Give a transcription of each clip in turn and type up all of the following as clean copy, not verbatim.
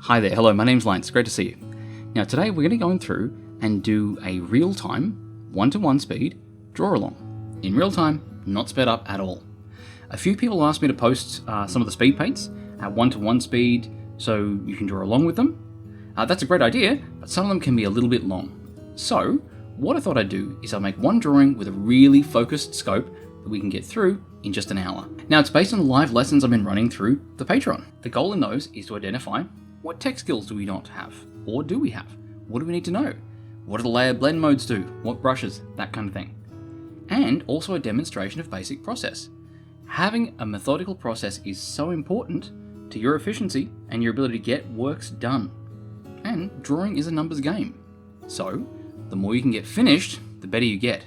Hi there, hello, my name's Lines, great to see you. Now today we're going to go through and do a real-time, 1-to-1 speed draw along. In real time, not sped up at all. A few people asked me to post some of the speed paints at 1-to-1 speed so you can draw along with them. That's a great idea, but some of them can be a little bit long. So what I thought I'd do is I'll make one drawing with a really focused scope that we can get through in just an hour. Now it's based on the live lessons I've been running through the Patreon. The goal in those is to identify what tech skills do we not have, or do we have? What do we need to know? What do the layer blend modes do? What brushes? That kind of thing. And also a demonstration of basic process. Having a methodical process is so important to your efficiency and your ability to get works done. And drawing is a numbers game. So, the more you can get finished, the better you get.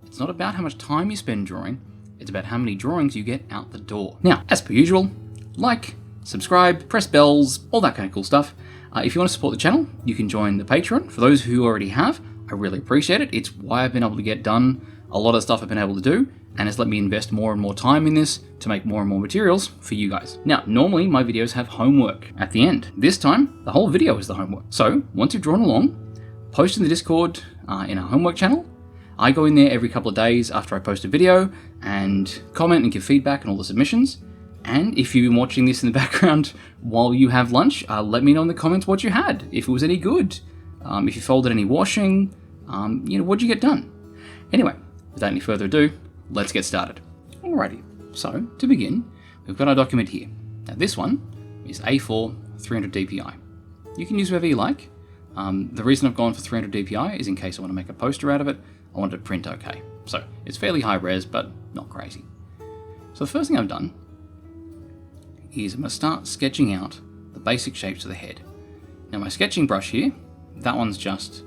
It's not about how much time you spend drawing, it's about how many drawings you get out the door. Now, as per usual, like, subscribe, press bells, all that kind of cool stuff. If you want to support the channel, you can join the Patreon. For those who already have, I really appreciate it. It's why I've been able to get done a lot of stuff I've been able to do, and it's let me invest more and more time in this to make more and more materials for you guys. Now, normally my videos have homework at the end. This time, the whole video is the homework. So, once you've drawn along, post in the Discord in our homework channel. I go in there every couple of days after I post a video and comment and give feedback on all the submissions. And if you've been watching this in the background while you have lunch, let me know in the comments what you had, if it was any good, if you folded any washing, what'd you get done? Anyway, without any further ado, let's get started. Alrighty, so to begin, we've got our document here. Now this one is A4 300 dpi. You can use whatever you like. The reason I've gone for 300 dpi is in case I want to make a poster out of it, I want it to print okay. So it's fairly high res, but not crazy. So the first thing I've done is I'm going to start sketching out the basic shapes of the head. Now my sketching brush here, that one's just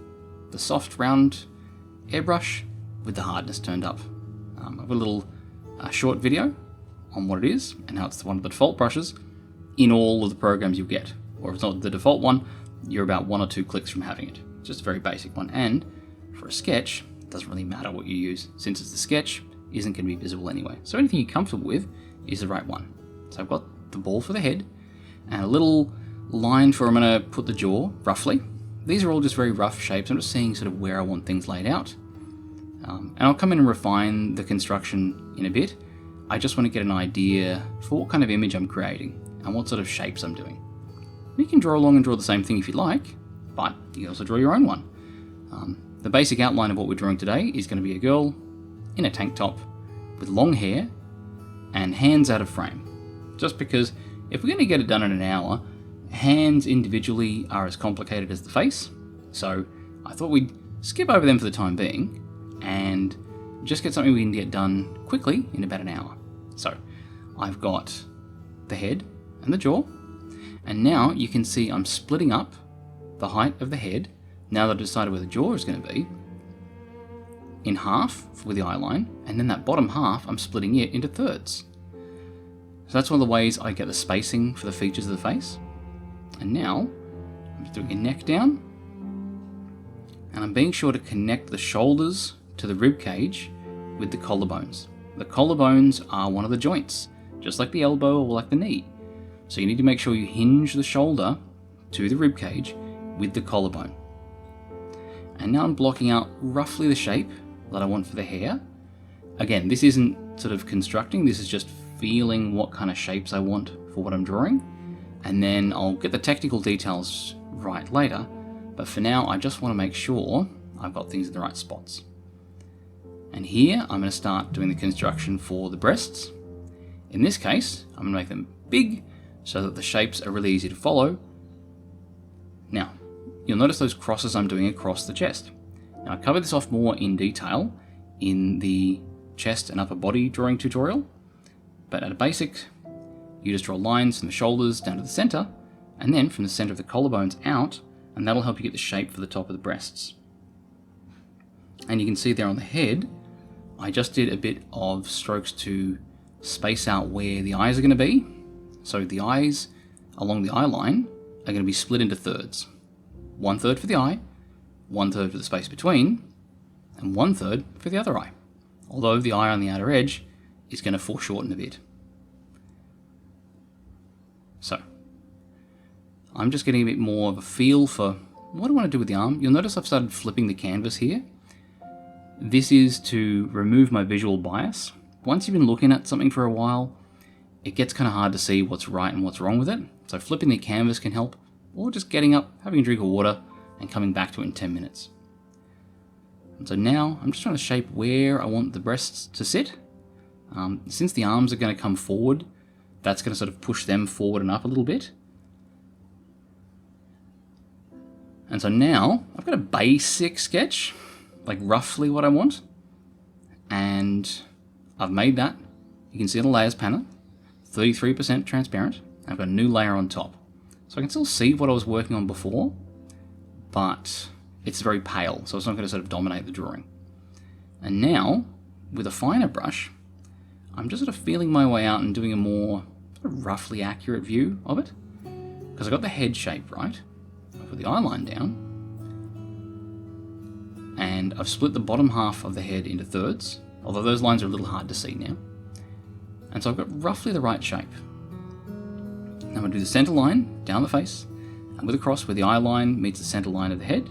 the soft round airbrush with the hardness turned up. I've got a little short video on what it is and how it's one of the default brushes in all of the programs you'll get. Or if it's not the default one, you're about 1 or 2 clicks from having it. Just a very basic one. And for a sketch, it doesn't really matter what you use, since it's the sketch, isn't going to be visible anyway. So anything you're comfortable with is the right one. So I've got the ball for the head, and a little line for where I'm going to put the jaw, roughly. These are all just very rough shapes. I'm just seeing sort of where I want things laid out. And I'll come in and refine the construction in a bit. I just want to get an idea for what kind of image I'm creating, and what sort of shapes I'm doing. You can draw along and draw the same thing if you like, but you can also draw your own one. The basic outline of what we're drawing today is going to be a girl in a tank top with long hair and hands out of frame. Just because if we're going to get it done in an hour, hands individually are as complicated as the face. So I thought we'd skip over them for the time being and just get something we can get done quickly in about an hour. So I've got the head and the jaw, and now you can see I'm splitting up the height of the head, now that I've decided where the jaw is going to be, in half with the eye line, and then that bottom half I'm splitting it into thirds. So that's one of the ways I get the spacing for the features of the face. And now, I'm just doing a neck down, and I'm being sure to connect the shoulders to the rib cage with the collarbones. The collarbones are one of the joints, just like the elbow or like the knee. So you need to make sure you hinge the shoulder to the rib cage with the collarbone. And now I'm blocking out roughly the shape that I want for the hair. Again, this isn't sort of constructing, this is just feeling what kind of shapes I want for what I'm drawing, and then I'll get the technical details right later, but for now I just want to make sure I've got things in the right spots. And here I'm going to start doing the construction for the breasts. In this case, I'm going to make them big so that the shapes are really easy to follow. Now, you'll notice those crosses I'm doing across the chest. Now I cover this off more in detail in the chest and upper body drawing tutorial, but at a basic, you just draw lines from the shoulders down to the center, and then from the center of the collarbones out, and that'll help you get the shape for the top of the breasts. And you can see there on the head, I just did a bit of strokes to space out where the eyes are going to be. So the eyes along the eye line are going to be split into thirds. 1/3 for the eye, 1/3 for the space between, and 1/3 for the other eye. Although the eye on the outer edge is going to foreshorten a bit. So I'm just getting a bit more of a feel for what I want to do with the arm. You'll notice I've started flipping the canvas here. This is to remove my visual bias. Once you've been looking at something for a while, it gets kind of hard to see what's right and what's wrong with it. So flipping the canvas can help, or just getting up, having a drink of water, and coming back to it in 10 minutes. And so now I'm just trying to shape where I want the breasts to sit. Since the arms are going to come forward, that's going to sort of push them forward and up a little bit. And so now I've got a basic sketch, like roughly what I want. And I've made that. You can see the layers panel, 33% transparent. I've got a new layer on top. So I can still see what I was working on before, but it's very pale, so it's not going to sort of dominate the drawing. And now, with a finer brush, I'm just sort of feeling my way out and doing a more sort of roughly accurate view of it. Because I got the head shape right. I've put the eye line down. And I've split the bottom half of the head into thirds, although those lines are a little hard to see now. And so I've got roughly the right shape. Now I'm going to do the center line down the face, and with a cross where the eye line meets the center line of the head.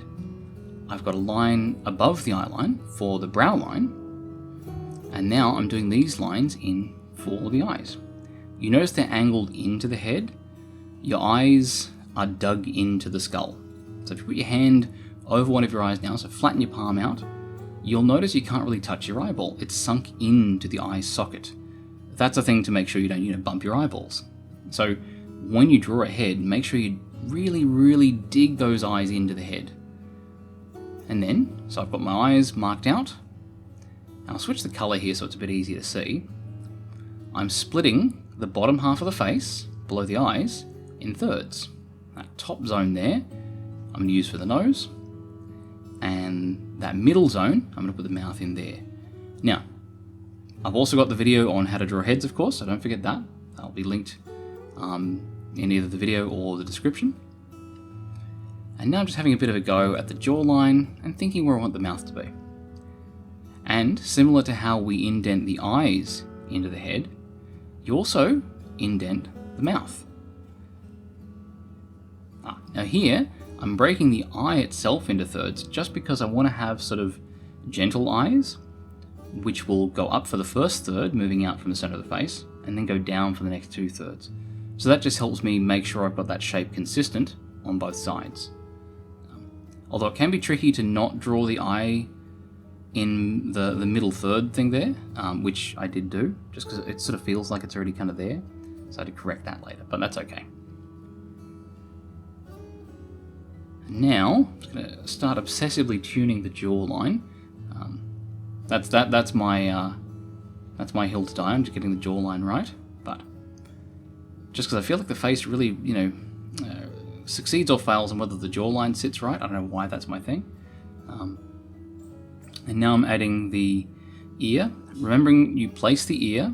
I've got a line above the eye line for the brow line, and now I'm doing these lines in for the eyes. You notice they're angled into the head. Your eyes are dug into the skull. So if you put your hand over one of your eyes now, so flatten your palm out, you'll notice you can't really touch your eyeball. It's sunk into the eye socket. That's a thing to make sure you don't, bump your eyeballs. So when you draw a head, make sure you really, really dig those eyes into the head. And then, so I've got my eyes marked out. I'll switch the color here so it's a bit easier to see. I'm splitting the bottom half of the face, below the eyes, in thirds. That top zone there, I'm going to use for the nose. And that middle zone, I'm going to put the mouth in there. Now, I've also got the video on how to draw heads, of course, so don't forget that. That'll be linked in either the video or the description. And now I'm just having a bit of a go at the jawline and thinking where I want the mouth to be. And similar to how we indent the eyes into the head, you also indent the mouth. Now here, I'm breaking the eye itself into thirds just because I want to have sort of gentle eyes, which will go up for the first third, moving out from the center of the face, and then go down for the next 2/3. So that just helps me make sure I've got that shape consistent on both sides. Although it can be tricky to not draw the eye in the middle third thing there, which I did do, just because it sort of feels like it's already kind of there. So I had to correct that later, but that's okay. Now, I'm just going to start obsessively tuning the jawline. That's my hill to die on, just getting the jawline right. But just because I feel like the face really, succeeds or fails on whether the jawline sits right. I don't know why that's my thing. And now I'm adding the ear. Remembering you place the ear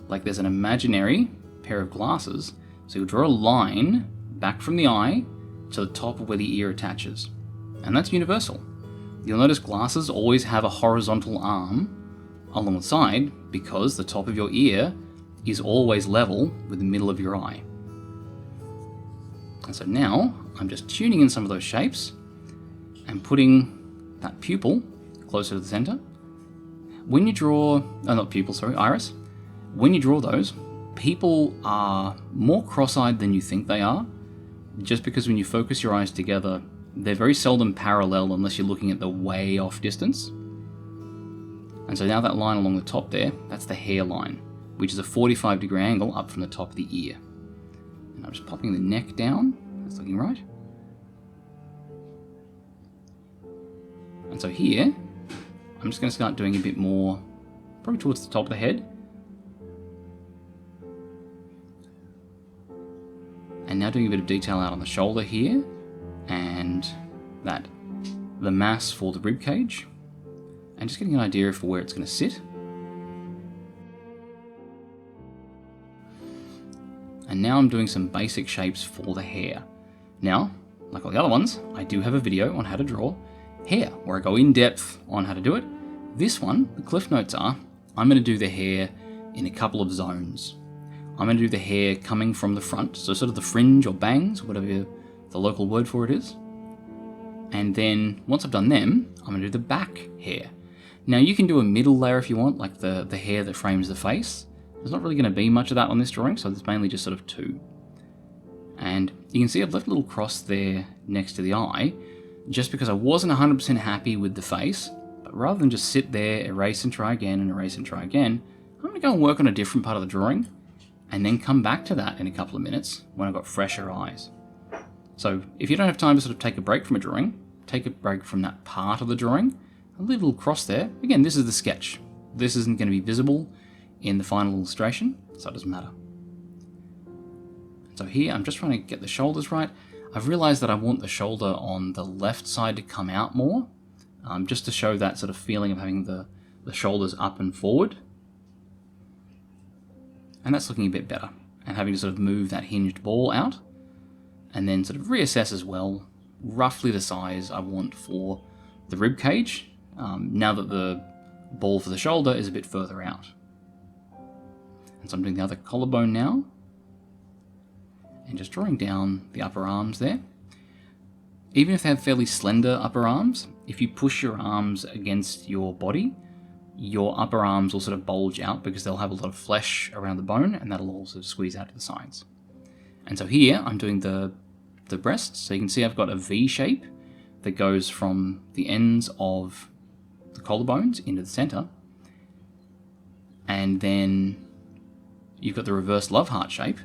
like there's an imaginary pair of glasses. So you'll draw a line back from the eye to the top of where the ear attaches. And that's universal. You'll notice glasses always have a horizontal arm along the side because the top of your ear is always level with the middle of your eye. And so now I'm just tuning in some of those shapes and putting that pupil closer to the center. When you draw, iris. When you draw those, people are more cross-eyed than you think they are, just because when you focus your eyes together, they're very seldom parallel unless you're looking at the way off distance. And so now that line along the top there, that's the hairline, which is a 45-degree angle up from the top of the ear. And I'm just popping the neck down. That's looking right. And so here, I'm just going to start doing a bit more, probably towards the top of the head. And now doing a bit of detail out on the shoulder here, and the mass for the rib cage, and just getting an idea for where it's going to sit. And now I'm doing some basic shapes for the hair. Now, like all the other ones, I do have a video on how to draw hair, where I go in depth on how to do it. This one, the cliff notes are, I'm going to do the hair in a couple of zones. I'm going to do the hair coming from the front, so sort of the fringe or bangs, whatever the local word for it is. And then once I've done them, I'm going to do the back hair. Now you can do a middle layer if you want, like the hair that frames the face. There's not really going to be much of that on this drawing, so there's mainly just sort of two. And you can see I've left a little cross there next to the eye, just because I wasn't 100% happy with the face. But rather than just sit there, erase and try again, and erase and try again, I'm going to go and work on a different part of the drawing, and then come back to that in a couple of minutes when I've got fresher eyes. So if you don't have time to sort of take a break from a drawing, take a break from that part of the drawing, a little cross there. Again, this is the sketch. This isn't going to be visible in the final illustration, so it doesn't matter. So here, I'm just trying to get the shoulders right. I've realized that I want the shoulder on the left side to come out more, just to show that sort of feeling of having the shoulders up and forward. And that's looking a bit better. And having to sort of move that hinged ball out, and then sort of reassess as well, roughly the size I want for the rib cage, now that the ball for the shoulder is a bit further out. And so I'm doing the other collarbone now, and just drawing down the upper arms there. Even if they have fairly slender upper arms, if you push your arms against your body, your upper arms will sort of bulge out because they'll have a lot of flesh around the bone, and that'll also squeeze out to the sides. And so here I'm doing the breasts, so you can see I've got a V shape that goes from the ends of the collarbones into the center, and then you've got the reverse love heart shape,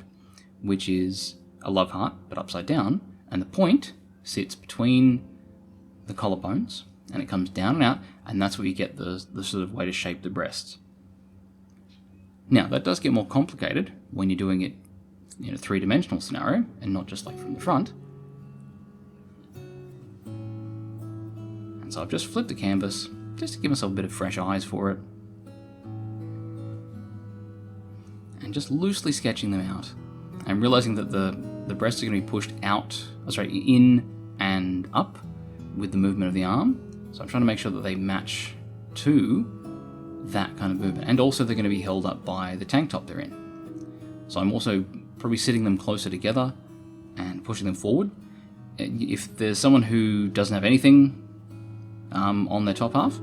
which is a love heart but upside down, and the point sits between the collarbones and it comes down and out, and that's where you get the sort of way to shape the breasts. Now that does get more complicated when you're doing it in a three-dimensional scenario and not just like from the front. And so I've just flipped the canvas just to give myself a bit of fresh eyes for it, and just loosely sketching them out, and realizing that the breasts are going to be pushed out, in and up with the movement of the arm. So I'm trying to make sure that they match to that kind of movement, and also they're going to be held up by the tank top they're in. So I'm also probably sitting them closer together and pushing them forward. If there's someone who doesn't have anything on their top half,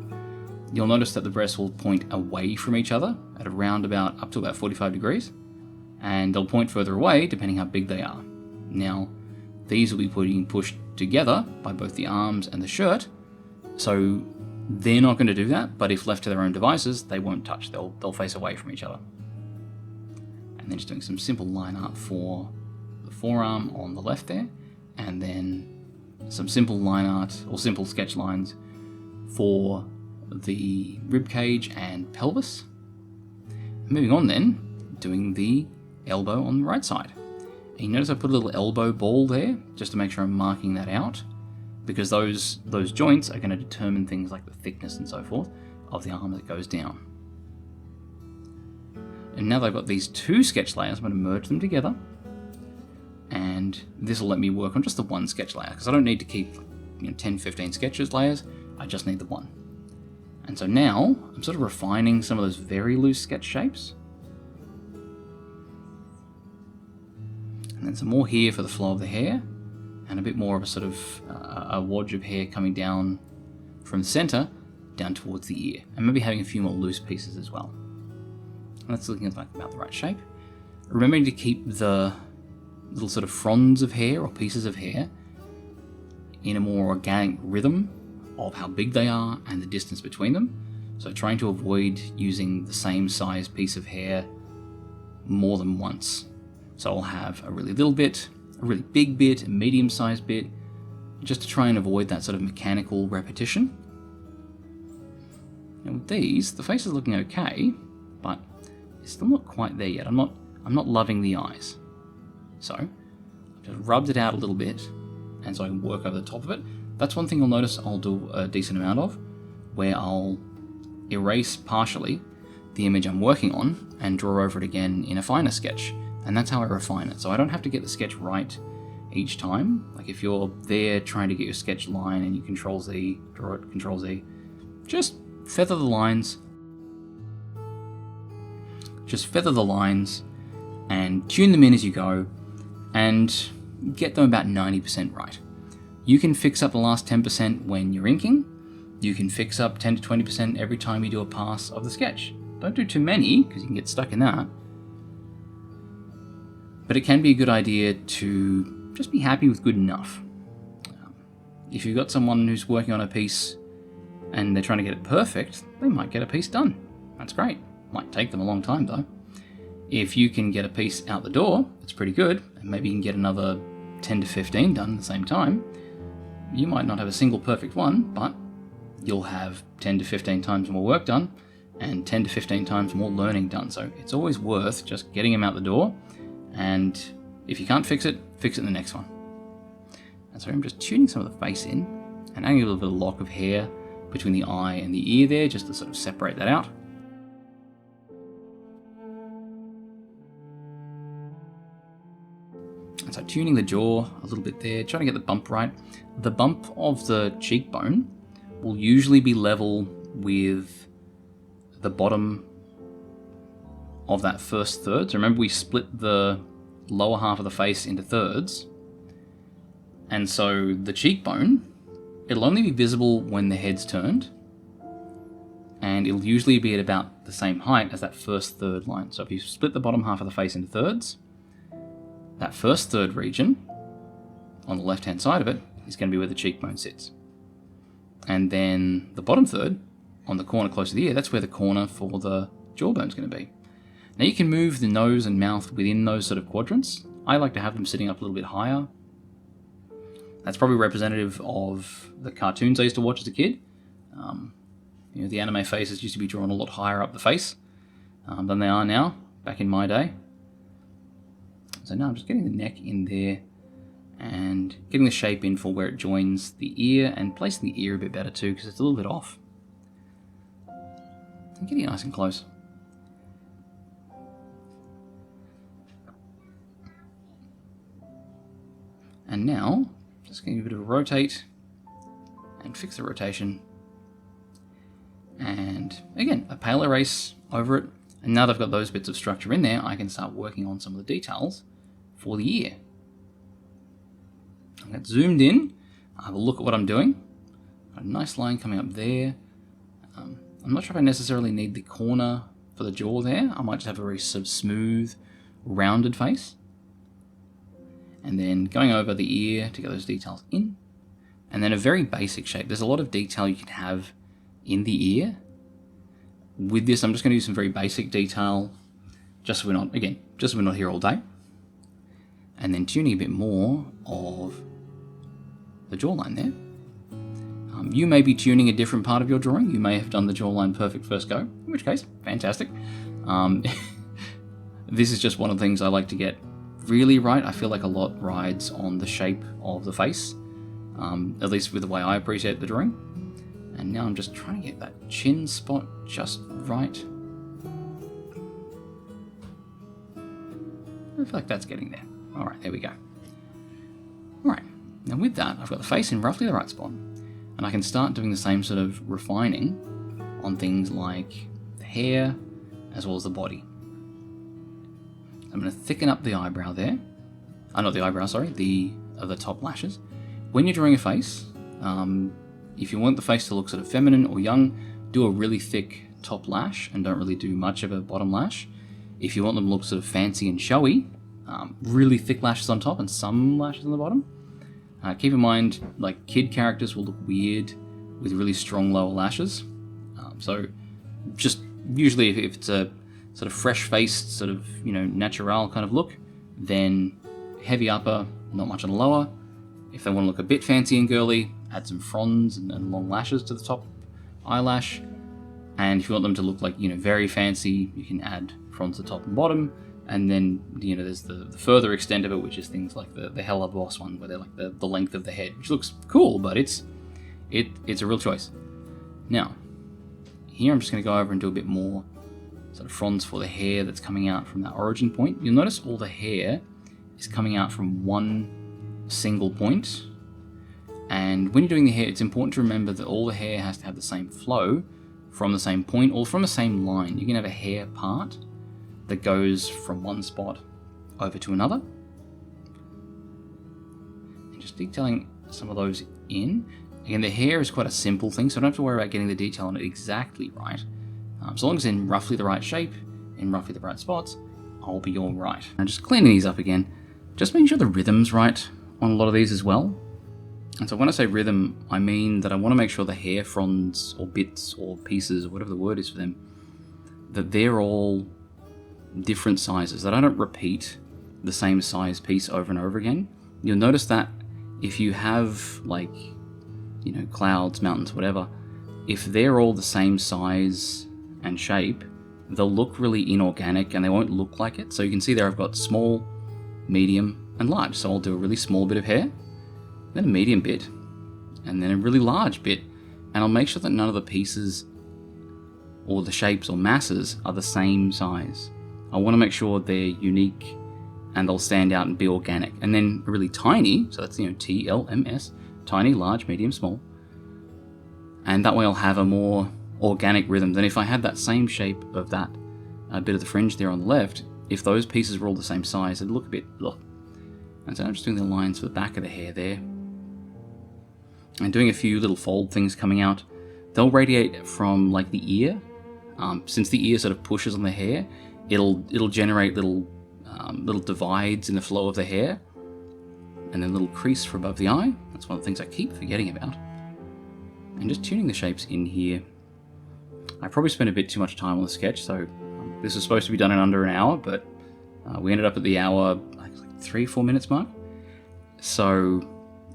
you'll notice that the breasts will point away from each other at around up to about 45 degrees, and they'll point further away depending how big they are. Now, these will be being pushed together by both the arms and the shirt, so they're not going to do that, but if left to their own devices, they won't touch. They'll face away from each other. And then just doing some simple line art for the forearm on the left there, and then some simple line art or simple sketch lines for the rib cage and pelvis. Moving on then, doing the elbow on the right side. And you notice I put a little elbow ball there just to make sure I'm marking that out, because those joints are going to determine things like the thickness and so forth of the arm that goes down. And now that I've got these two sketch layers, I'm going to merge them together, and this will let me work on just the one sketch layer, because I don't need to keep 10-15 sketches layers, I just need the one. And so now I'm sort of refining some of those very loose sketch shapes, and then some more here for the flow of the hair, and a bit more of a sort of a wodge of hair coming down from the center down towards the ear, and maybe having a few more loose pieces as well. And that's looking like about the right shape. Remembering to keep the little sort of fronds of hair or pieces of hair in a more organic rhythm of how big they are and the distance between them. So trying to avoid using the same size piece of hair more than once. So I'll have a really little bit, a really big bit, a medium-sized bit, just to try and avoid that sort of mechanical repetition. And with these, the face is looking okay, but it's still not quite there yet. I'm not loving the eyes. So I've just rubbed it out a little bit, and so I can work over the top of it. That's one thing you'll notice I'll do a decent amount of, where I'll erase partially the image I'm working on and draw over it again in a finer sketch. And that's how I refine it. So I don't have to get the sketch right each time. Like if you're there trying to get your sketch line and you Control-Z, draw it, Control-Z, just feather the lines. Just feather the lines and tune them in as you go. And get them about 90% right. You can fix up the last 10% when you're inking. You can fix up 10 to 20% every time you do a pass of the sketch. Don't do too many, because you can get stuck in that. But it can be a good idea to just be happy with good enough. If you've got someone who's working on a piece and they're trying to get it perfect, they might get a piece done. That's great. Might take them a long time though. If you can get a piece out the door, it's pretty good, and maybe you can get another 10 to 15 done at the same time, you might not have a single perfect one, but you'll have 10 to 15 times more work done and 10 to 15 times more learning done. So it's always worth just getting them out the door, and if you can't fix it in the next one. And so I'm just tuning some of the face in and adding a little bit of lock of hair between the eye and the ear there, just to sort of separate that out. And so tuning the jaw a little bit there, trying to get the bump right. The bump of the cheekbone will usually be level with the bottom of that first third. So remember, we split the lower half of the face into thirds. And so the cheekbone, it'll only be visible when the head's turned, and it'll usually be at about the same height as that first third line. So if you split the bottom half of the face into thirds, that first third region on the left-hand side of it is going to be where the cheekbone sits. And then the bottom third, on the corner close to the ear, that's where the corner for the jawbone's going to be. Now you can move the nose and mouth within those sort of quadrants. I like to have them sitting up a little bit higher. That's probably representative of the cartoons I used to watch as a kid. The anime faces used to be drawn a lot higher up the face than they are now, back in my day. So now I'm just getting the neck in there and getting the shape in for where it joins the ear, and placing the ear a bit better too, because it's a little bit off. I'm getting it nice and close. And now, just getting a bit of a rotate and fix the rotation. And again, a pale erase over it. And now that I've got those bits of structure in there, I can start working on some of the details for the ear. I'll get zoomed in, I'll have a look at what I'm doing. Got a nice line coming up there. I'm not sure if I necessarily need the corner for the jaw there. I might just have a very sort of smooth, rounded face. And then going over the ear to get those details in. And then a very basic shape. There's a lot of detail you can have in the ear. With this, I'm just going to use some very basic detail, just so we're not here all day. And then tuning a bit more of the jawline there. You may be tuning a different part of your drawing. You may have done the jawline perfect first go, in which case, fantastic. This is just one of the things I like to get really right. I feel like a lot rides on the shape of the face, at least with the way I appreciate the drawing. And now I'm just trying to get that chin spot just right. I feel like that's getting there. All right, there we go. All right, now with that, I've got the face in roughly the right spot, and I can start doing the same sort of refining on things like the hair as well as the body. I'm going to thicken up the eyebrow there. Not the eyebrow, sorry, the top lashes. When you're drawing a face, if you want the face to look sort of feminine or young, do a really thick top lash and don't really do much of a bottom lash. If you want them to look sort of fancy and showy, really thick lashes on top and some lashes on the bottom. Keep in mind, like, kid characters will look weird with really strong lower lashes. So just usually if it's a sort of fresh-faced, sort of, natural kind of look, then heavy upper, not much on the lower. If they want to look a bit fancy and girly, add some fronds and long lashes to the top eyelash. And if you want them to look like, very fancy, you can add fronds to the top and bottom. And then, there's the further extent of it, which is things like the Hella Boss one, where they're like the length of the head, which looks cool, but it's a real choice. Now, here I'm just going to go over and do a bit more sort of fronds for the hair that's coming out from that origin point. You'll notice all the hair is coming out from one single point. And when you're doing the hair, it's important to remember that all the hair has to have the same flow from the same point or from the same line. You can have a hair part that goes from one spot over to another. just detailing some of those in. Again, the hair is quite a simple thing, so I don't have to worry about getting the detail on it exactly right. So long as it's in roughly the right shape, in roughly the right spots, I'll be all right. And just cleaning these up again, just making sure the rhythm's right on a lot of these as well. And so when I say rhythm, I mean that I want to make sure the hair fronds or bits or pieces or whatever the word is for them, that they're all different sizes, that I don't repeat the same size piece over and over again. You'll notice that if you have, like, you know, clouds, mountains, whatever, if they're all the same size and shape, they'll look really inorganic and they won't look like it. So you can see there I've got small, medium, and large. So I'll do a really small bit of hair, then a medium bit, and then a really large bit. And I'll make sure that none of the pieces or the shapes or masses are the same size. I want to make sure they're unique and they'll stand out and be organic. And then really tiny, so that's, you know, TLMS, tiny, large, medium, small. And that way I'll have a more organic rhythm than if I had that same shape of that bit of the fringe there on the left. If those pieces were all the same size, it'd look a bit, ugh. And so I'm just doing the lines for the back of the hair there. And doing a few little fold things coming out. They'll radiate from, like, the ear. Since the ear sort of pushes on the hair, it'll generate little divides in the flow of the hair, and then a little crease for above the eye. That's one of the things I keep forgetting about. And just tuning the shapes in here. I probably spent a bit too much time on the sketch, so this was supposed to be done in under an hour, but we ended up at the hour, like 3-4 minutes mark. So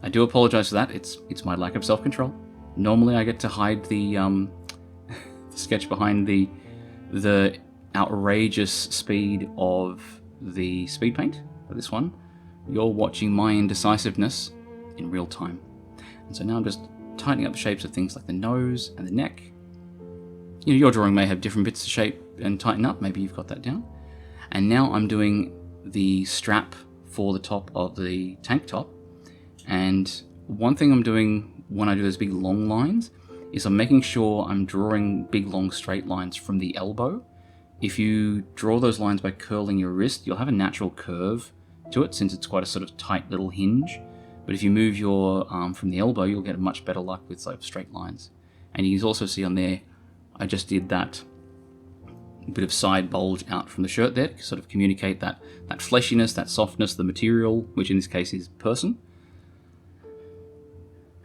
I do apologize for that. It's my lack of self-control. Normally I get to hide the the sketch behind the outrageous speed of the speed paint. But this one, you're watching my indecisiveness in real time. And so now I'm just tightening up the shapes of things like the nose and the neck. You know, your drawing may have different bits to shape and tighten up. Maybe you've got that down. And now I'm doing the strap for the top of the tank top. And one thing I'm doing when I do those big long lines is I'm making sure I'm drawing big long straight lines from the elbow. If you draw those lines by curling your wrist, you'll have a natural curve to it since it's quite a sort of tight little hinge. But if you move your arm from the elbow, you'll get much better luck with sort of straight lines. And you can also see on there, I just did that bit of side bulge out from the shirt there to sort of communicate that fleshiness, that softness, the material, which in this case is person.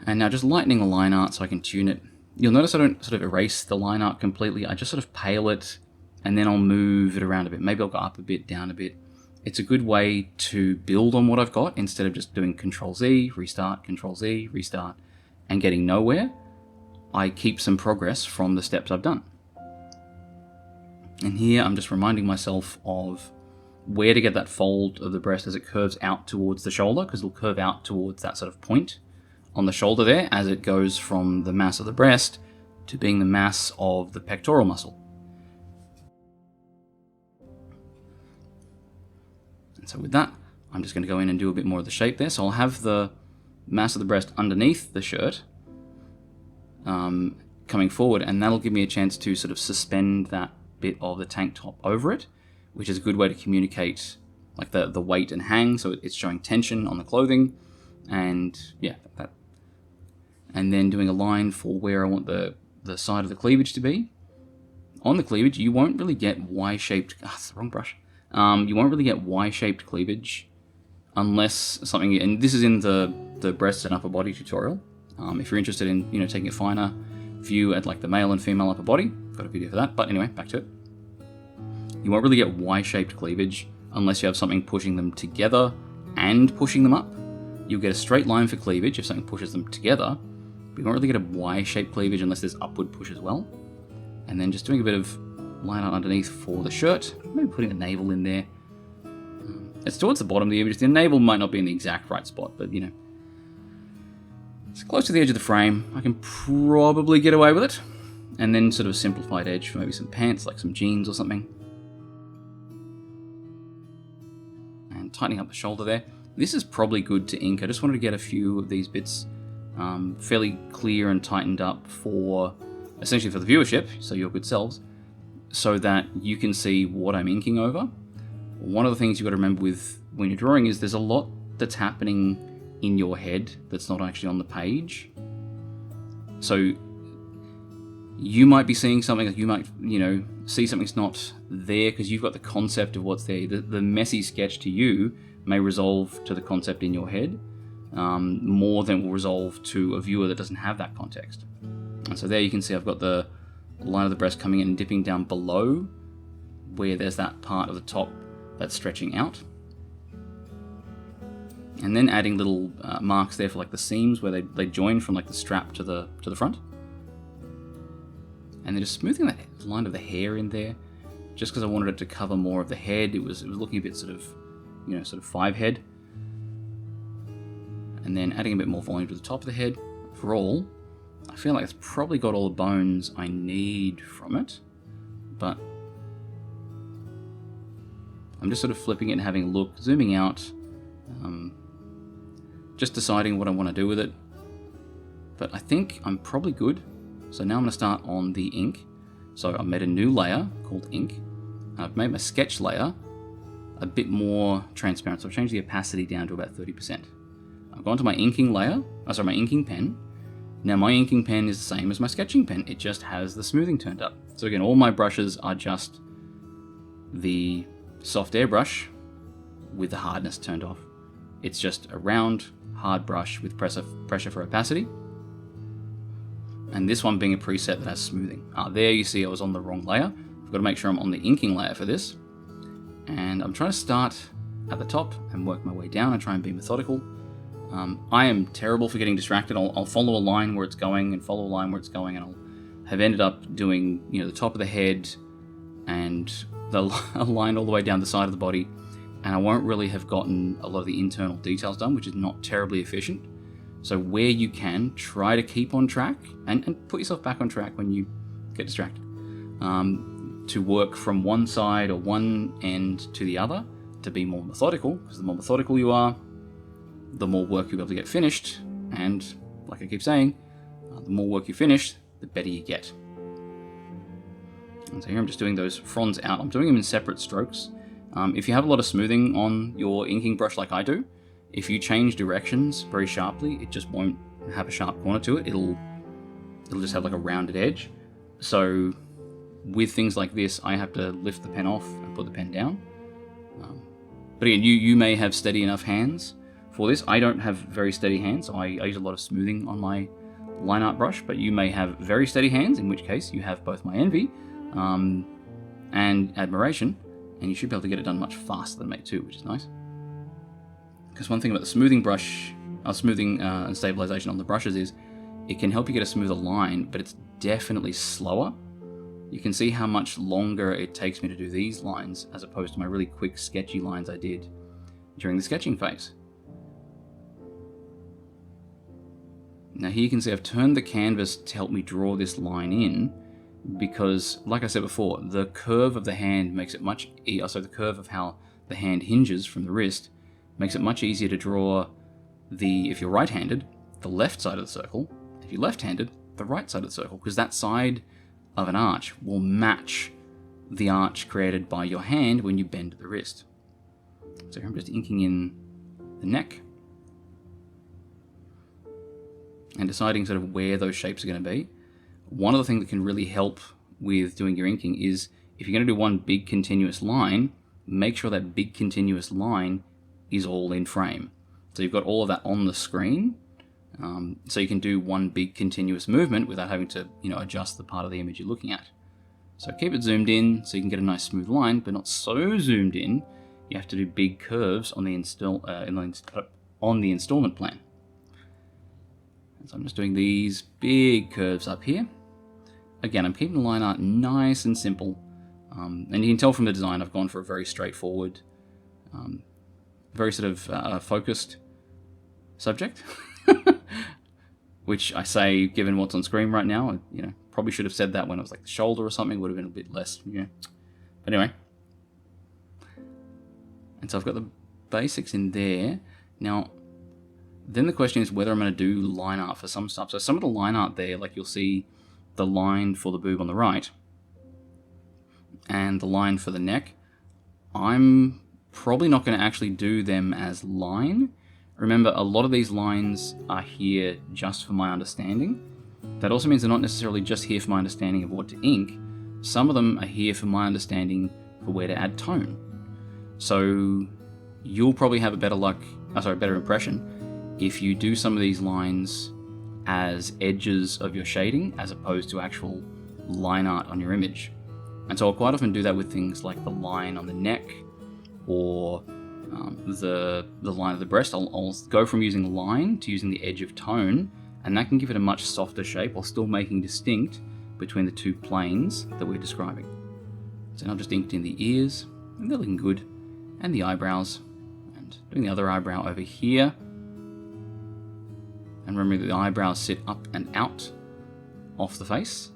And now just lightening the line art so I can tune it. You'll notice I don't sort of erase the line art completely. I just sort of pale it and then I'll move it around a bit. Maybe I'll go up a bit, down a bit. It's a good way to build on what I've got instead of just doing Control-Z, restart, Control-Z, restart, and getting nowhere. I keep some progress from the steps I've done. And here I'm just reminding myself of where to get that fold of the breast as it curves out towards the shoulder, because it'll curve out towards that sort of point on the shoulder there as it goes from the mass of the breast to being the mass of the pectoral muscle. And so with that, I'm just going to go in and do a bit more of the shape there. So I'll have the mass of the breast underneath the shirt coming forward, and that'll give me a chance to sort of suspend that bit of the tank top over it, which is a good way to communicate like the weight and hang, so it's showing tension on the clothing, and yeah, that. And then doing a line for where I want the side of the cleavage to be. On the cleavage, you won't really get Y-shaped... it's the wrong brush. You won't really get Y-shaped cleavage unless something... And this is in the breast and upper body tutorial. If you're interested in, you know, taking a finer view at like the male and female upper body, I've got a video for that. But anyway, back to it. You won't really get Y-shaped cleavage unless you have something pushing them together and pushing them up. You'll get a straight line for cleavage if something pushes them together, but you won't really get a Y-shaped cleavage unless there's upward push as well. And then just doing a bit of line art underneath for the shirt, maybe putting the navel in there. It's towards the bottom of the image. The navel might not be in the exact right spot, but you know, it's close to the edge of the frame. I can probably get away with it. And then sort of a simplified edge for maybe some pants, like some jeans or something. And tightening up the shoulder there. This is probably good to ink. I just wanted to get a few of these bits fairly clear and tightened up for, essentially for the viewership, so your good selves, so that you can see what I'm inking over. One of the things you've got to remember with when you're drawing is there's a lot that's happening in your head that's not actually on the page. So you might be seeing something that you might, see something's not there because you've got the concept of what's there. The messy sketch to you may resolve to the concept in your head more than it will resolve to a viewer that doesn't have that context. And so there you can see I've got the line of the breast coming in and dipping down below where there's that part of the top that's stretching out. And then adding little marks there for like the seams where they join from like the strap to the front. And then just smoothing that line of the hair in there, just because I wanted it to cover more of the head. It was looking a bit sort of five head. And then adding a bit more volume to the top of the head. Overall, I feel like it's probably got all the bones I need from it, but I'm just sort of flipping it and having a look, zooming out, just deciding what I want to do with it. But I think I'm probably good. So now I'm going to start on the ink. So I made a new layer called ink. I've made my sketch layer a bit more transparent. So I've changed the opacity down to about 30%. I've gone to my inking layer, my inking pen. Now my inking pen is the same as my sketching pen. It just has the smoothing turned up. So again, all my brushes are just the soft airbrush with the hardness turned off. It's just a round, hard brush with pressure for opacity. And this one being a preset that has smoothing. There you see I was on the wrong layer. I've got to make sure I'm on the inking layer for this. And I'm trying to start at the top and work my way down and try and be methodical. I am terrible for getting distracted. I'll follow a line where it's going and follow a line where it's going, and I'll have ended up doing the top of the head and a line all the way down the side of the body, and I won't really have gotten a lot of the internal details done, which is not terribly efficient. So where you can, try to keep on track and put yourself back on track when you get distracted. To work from one side or one end to the other, to be more methodical, because the more methodical you are, the more work you'll be able to get finished, and like I keep saying, the more work you finish, the better you get. And so here I'm just doing those fronds out. I'm doing them in separate strokes. If you have a lot of smoothing on your inking brush like I do, if you change directions very sharply, it just won't have a sharp corner to it. It'll just have like a rounded edge. So with things like this, I have to lift the pen off and put the pen down. But again, you may have steady enough hands for this. I don't have very steady hands, so I use a lot of smoothing on my Lineart brush, but you may have very steady hands, in which case you have both my envy and admiration, and you should be able to get it done much faster than me too, which is nice. Because one thing about the smoothing brush, smoothing and stabilization on the brushes is it can help you get a smoother line, but it's definitely slower. You can see how much longer it takes me to do these lines as opposed to my really quick sketchy lines I did during the sketching phase. Now here you can see I've turned the canvas to help me draw this line in, because like I said before, the curve of the hand makes it much easier. So the curve of how the hand hinges from the wrist makes it much easier to draw if you're right-handed, the left side of the circle. If you're left-handed, the right side of the circle, because that side of an arch will match the arch created by your hand when you bend the wrist. So here I'm just inking in the neck and deciding sort of where those shapes are going to be. One of the things that can really help with doing your inking is if you're going to do one big continuous line, make sure that big continuous line is all in frame. So you've got all of that on the screen, so you can do one big continuous movement without having to adjust the part of the image you're looking at. So keep it zoomed in so you can get a nice smooth line, but not so zoomed in you have to do big curves on the installment plan. And so I'm just doing these big curves up here. Again, I'm keeping the line art nice and simple, and you can tell from the design I've gone for a very straightforward, very sort of focused subject, which I say, given what's on screen right now, probably should have said that when it was like the shoulder or something, would have been a bit less, But anyway, and so I've got the basics in there. Now, then the question is whether I'm going to do line art for some stuff. So some of the line art there, like you'll see the line for the boob on the right and the line for the neck, I'm probably not going to actually do them as line. Remember, a lot of these lines are here just for my understanding. That also means they're not necessarily just here for my understanding of what to ink. Some of them are here for my understanding for where to add tone. So you'll probably have a better impression if you do some of these lines as edges of your shading as opposed to actual line art on your image. And so I'll quite often do that with things like the line on the neck or the line of the breast. I'll go from using line to using the edge of tone, and that can give it a much softer shape while still making distinct between the two planes that we're describing. So now I've just inked in the ears, and they're looking good, and the eyebrows, and doing the other eyebrow over here. And remember that the eyebrows sit up and out off the face.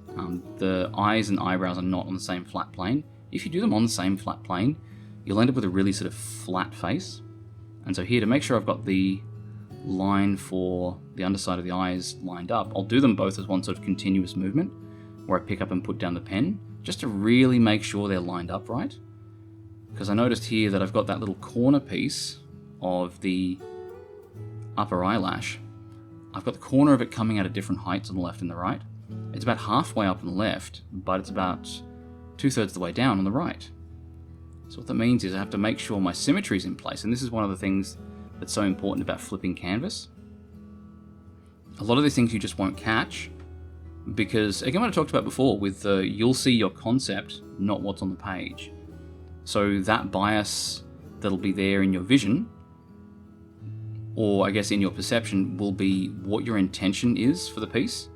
The eyes and eyebrows are not on the same flat plane. If you do them on the same flat plane, you'll end up with a really sort of flat face. And so here, to make sure I've got the line for the underside of the eyes lined up, I'll do them both as one sort of continuous movement, where I pick up and put down the pen, just to really make sure they're lined up right. Because I noticed here that I've got that little corner piece of the upper eyelash. I've got the corner of it coming out at different heights on the left and the right. It's about halfway up on the left, but it's about 2/3 of the way down on the right. So what that means is I have to make sure my symmetry is in place, and this is one of the things that's so important about flipping canvas. A lot of these things you just won't catch, because again, what I talked about before with you'll see your concept, not what's on the page. So that bias that'll be there in your vision, or I guess in your perception, will be what your intention is for the piece.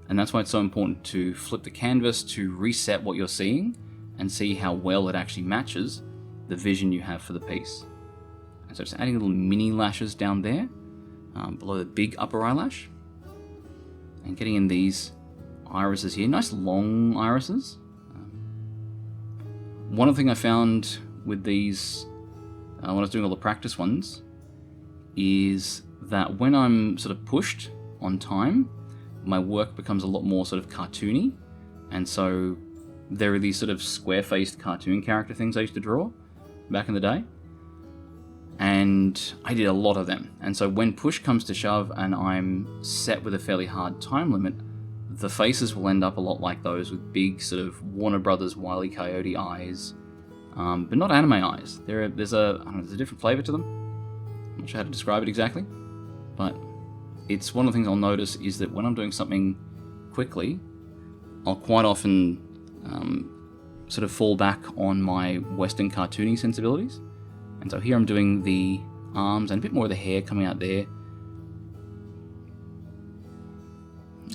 And that's why it's so important to flip the canvas to reset what you're seeing and see how well it actually matches the vision you have for the piece. And so just adding little mini lashes down there, below the big upper eyelash, and getting in these irises here, nice long irises. One thing I found with these, when I was doing all the practice ones, is that when I'm sort of pushed on time, my work becomes a lot more sort of cartoony. And so there are these sort of square-faced cartoon character things I used to draw back in the day. And I did a lot of them. And so when push comes to shove and I'm set with a fairly hard time limit, the faces will end up a lot like those, with big sort of Warner Brothers Wile E. Coyote eyes, but not anime eyes. There's a different flavor to them. I'm not sure how to describe it exactly, but it's one of the things I'll notice is that when I'm doing something quickly, I'll quite often sort of fall back on my Western cartoony sensibilities. And so here I'm doing the arms and a bit more of the hair coming out there.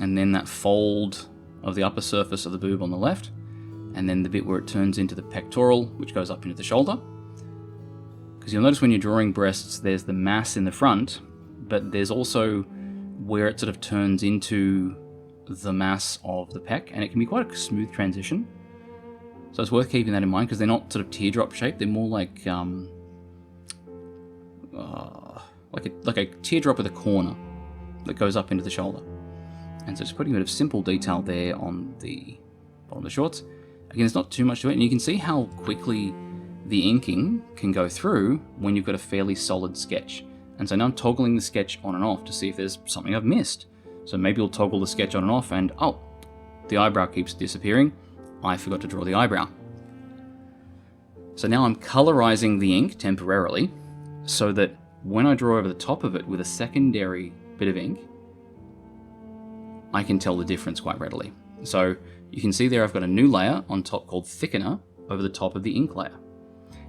And then that fold of the upper surface of the boob on the left. And then the bit where it turns into the pectoral, which goes up into the shoulder. Because you'll notice when you're drawing breasts, there's the mass in the front, but there's also where it sort of turns into the mass of the pec, and it can be quite a smooth transition. So it's worth keeping that in mind, because they're not sort of teardrop shaped, they're more like a teardrop with a corner that goes up into the shoulder. And so just putting a bit of simple detail there on the bottom of the shorts. Again, there's not too much to it, and you can see how quickly the inking can go through when you've got a fairly solid sketch. And so now I'm toggling the sketch on and off to see if there's something I've missed. So maybe you'll toggle the sketch on and off and, oh, the eyebrow keeps disappearing. I forgot to draw the eyebrow. So now I'm colorizing the ink temporarily so that when I draw over the top of it with a secondary bit of ink, I can tell the difference quite readily. So you can see there I've got a new layer on top called thickener over the top of the ink layer.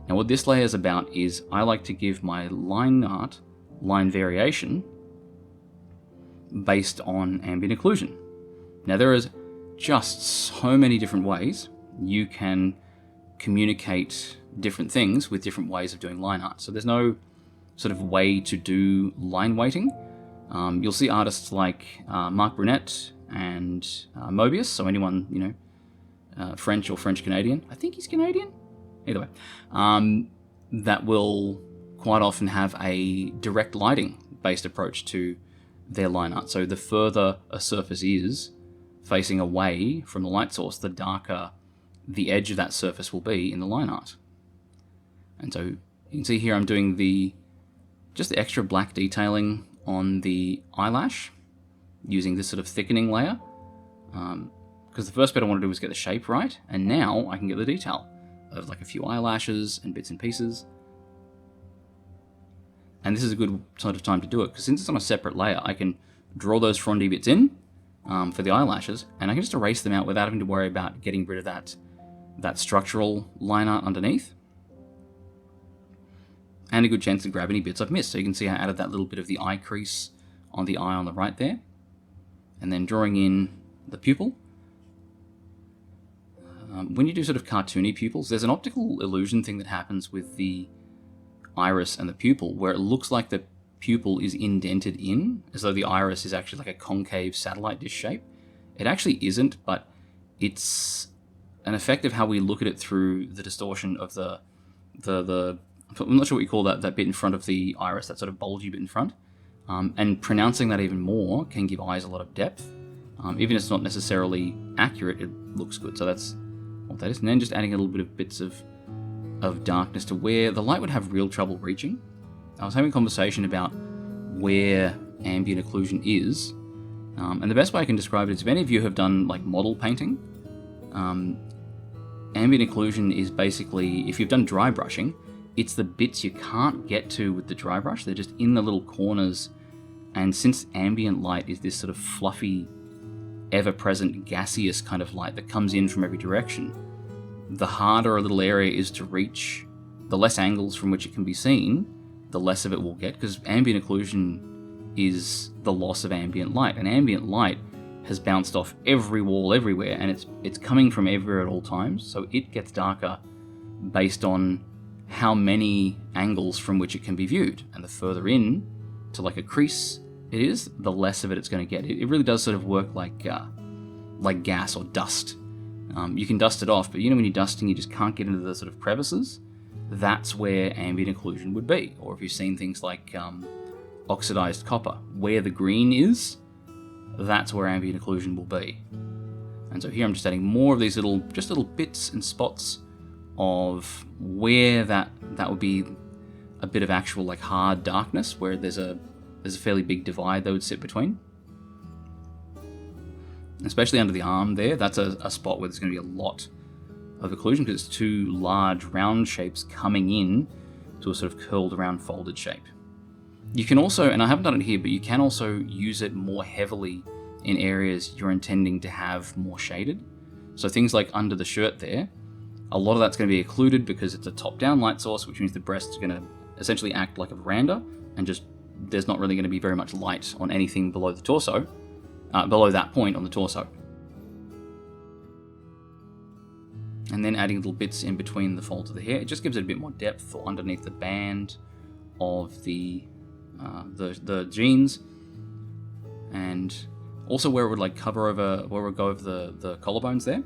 Now what this layer is about is I like to give my line art line variation based on ambient occlusion. Now there is just so many different ways you can communicate different things with different ways of doing line art. So there's no sort of way to do line weighting. You'll see artists like Mark Brunette and Mobius, so anyone, French or French-Canadian. I think he's Canadian. Either way. That will quite often have a direct lighting based approach to their line art. So the further a surface is facing away from the light source, the darker the edge of that surface will be in the line art. And so you can see here I'm doing the just the extra black detailing on the eyelash using this sort of thickening layer. Because the first bit I want to do was get the shape right, and now I can get the detail of like a few eyelashes and bits and pieces. And this is a good sort of time to do it, because since it's on a separate layer, I can draw those frondy bits in for the eyelashes, and I can just erase them out without having to worry about getting rid of that structural line art underneath. And a good chance to grab any bits I've missed. So you can see I added that little bit of the eye crease on the eye on the right there. And then drawing in the pupil. When you do sort of cartoony pupils, there's an optical illusion thing that happens with the iris and the pupil, where it looks like the pupil is indented in, as though the iris is actually like a concave satellite dish shape. It actually isn't, but it's an effect of how we look at it through the distortion of the I'm not sure what you call that bit in front of the iris, that sort of bulgy bit in front. And pronouncing that even more can give eyes a lot of depth. Even if it's not necessarily accurate, it looks good. So that's what that is. And then just adding a little bit of bits of darkness to where the light would have real trouble reaching. I was having a conversation about where ambient occlusion is. And the best way I can describe it is, if any of you have done like model painting, ambient occlusion is basically, if you've done dry brushing, it's the bits you can't get to with the dry brush. They're just in the little corners. And since ambient light is this sort of fluffy, ever-present, gaseous kind of light that comes in from every direction, the harder a little area is to reach, the less angles from which it can be seen, the less of it will get, because ambient occlusion is the loss of ambient light. And ambient light has bounced off every wall everywhere, and it's coming from everywhere at all times, so it gets darker based on how many angles from which it can be viewed. And the further in to like a crease it is, the less of it it's going to get. It really does sort of work like gas or dust. You can dust it off, but you know when you're dusting, you just can't get into the sort of crevices. That's where ambient occlusion would be. Or if you've seen things like oxidized copper, where the green is, that's where ambient occlusion will be. And so here I'm just adding more of these little bits and spots of where that would be a bit of actual like hard darkness, where there's a fairly big divide that would sit between. Especially under the arm there, that's a spot where there's going to be a lot of occlusion, because it's two large round shapes coming in to a sort of curled around folded shape. You can also, and I haven't done it here, but you can also use it more heavily in areas you're intending to have more shaded. So things like under the shirt there, a lot of that's going to be occluded because it's a top-down light source, which means the breast is going to essentially act like a veranda, and just there's not really going to be very much light on anything below the torso, below that point on the torso. And then adding little bits in between the folds of the hair, it just gives it a bit more depth, or underneath the band of the jeans, and also where it would like cover over, where it would go over the collarbones there.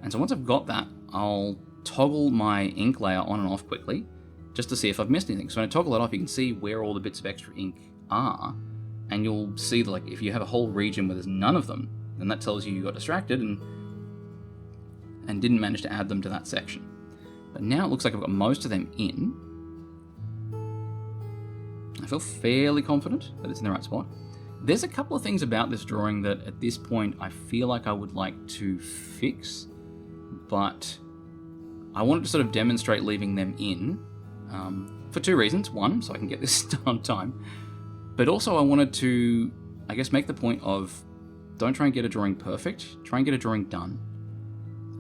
And so once I've got that, I'll toggle my ink layer on and off quickly, just to see if I've missed anything. So when I toggle it off, you can see where all the bits of extra ink are, and you'll see that like if you have a whole region where there's none of them, then that tells you got distracted and didn't manage to add them to that section. But now it looks like I've got most of them in. I feel fairly confident that it's in the right spot. There's a couple of things about this drawing that at this point I feel like I would like to fix, but I wanted to sort of demonstrate leaving them in for two reasons. One, so I can get this done on time, but also I wanted to, I guess, make the point of don't try and get a drawing perfect, try and get a drawing done.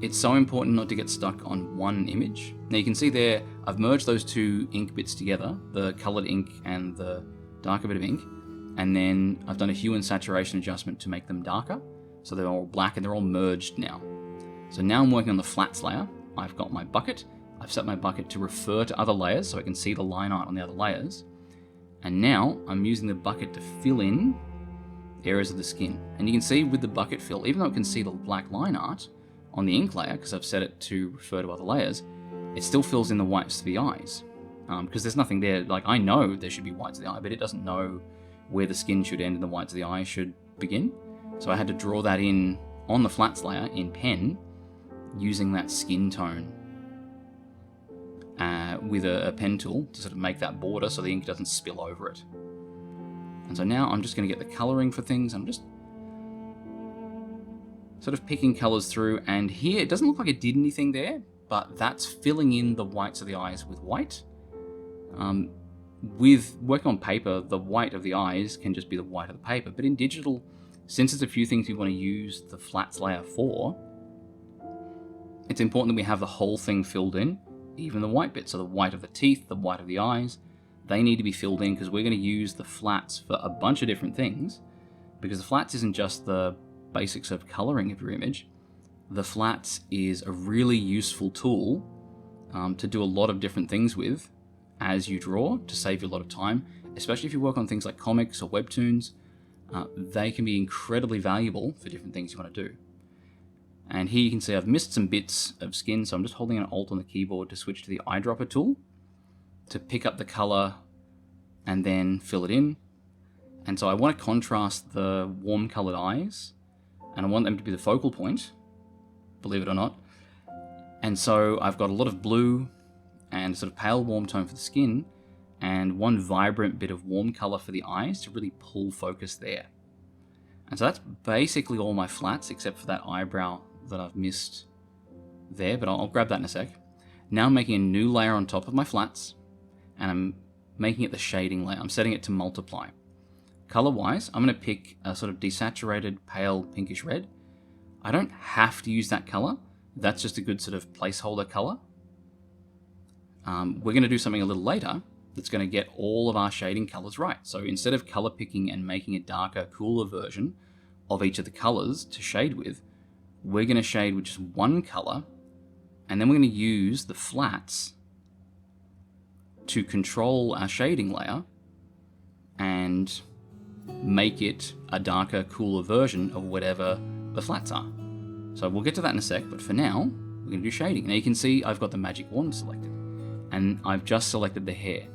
It's so important not to get stuck on one image. Now you can see there, I've merged those two ink bits together, the colored ink and the darker bit of ink, and then I've done a hue and saturation adjustment to make them darker, so they're all black and they're all merged now. So now I'm working on the flats layer. I've got my bucket. I've set my bucket to refer to other layers so I can see the line art on the other layers. And now I'm using the bucket to fill in areas of the skin. And you can see with the bucket fill, even though it can see the black line art on the ink layer, because I've set it to refer to other layers, it still fills in the whites of the eyes. Because there's nothing there, like I know there should be whites of the eye, but it doesn't know where the skin should end and the whites of the eye should begin. So I had to draw that in on the flats layer in pen using that skin tone with a pen tool to sort of make that border so the ink doesn't spill over it. And so now I'm just going to get the colouring for things. I'm just sort of picking colours through, and here it doesn't look like it did anything there, but that's filling in the whites of the eyes with white. With working on paper, the white of the eyes can just be the white of the paper, but in digital, since there's a few things you want to use the flats layer for, it's important that we have the whole thing filled in, even the white bits. So the white of the teeth, the white of the eyes, they need to be filled in because we're going to use the flats for a bunch of different things, because the flats isn't just the basics of colouring of your image. The flats is a really useful tool to do a lot of different things with as you draw, to save you a lot of time, especially if you work on things like comics or webtoons. They can be incredibly valuable for different things you want to do. And here you can see I've missed some bits of skin, so I'm just holding an Alt on the keyboard to switch to the eyedropper tool to pick up the colour and then fill it in. And so I want to contrast the warm coloured eyes, and I want them to be the focal point, believe it or not. And so I've got a lot of blue and sort of pale warm tone for the skin, and one vibrant bit of warm colour for the eyes to really pull focus there. And so that's basically all my flats, except for that eyebrow that I've missed there, but I'll grab that in a sec. Now I'm making a new layer on top of my flats, and I'm making it the shading layer. I'm setting it to multiply. Color-wise, I'm going to pick a sort of desaturated pale pinkish red. I don't have to use that color. That's just a good sort of placeholder color. We're going to do something a little later that's going to get all of our shading colors right. So instead of color picking and making a darker, cooler version of each of the colors to shade with, we're going to shade with just one color, and then we're going to use the flats to control our shading layer and make it a darker, cooler version of whatever the flats are. So we'll get to that in a sec, but for now, we're going to do shading. Now you can see I've got the magic wand selected, and I've just selected the hair.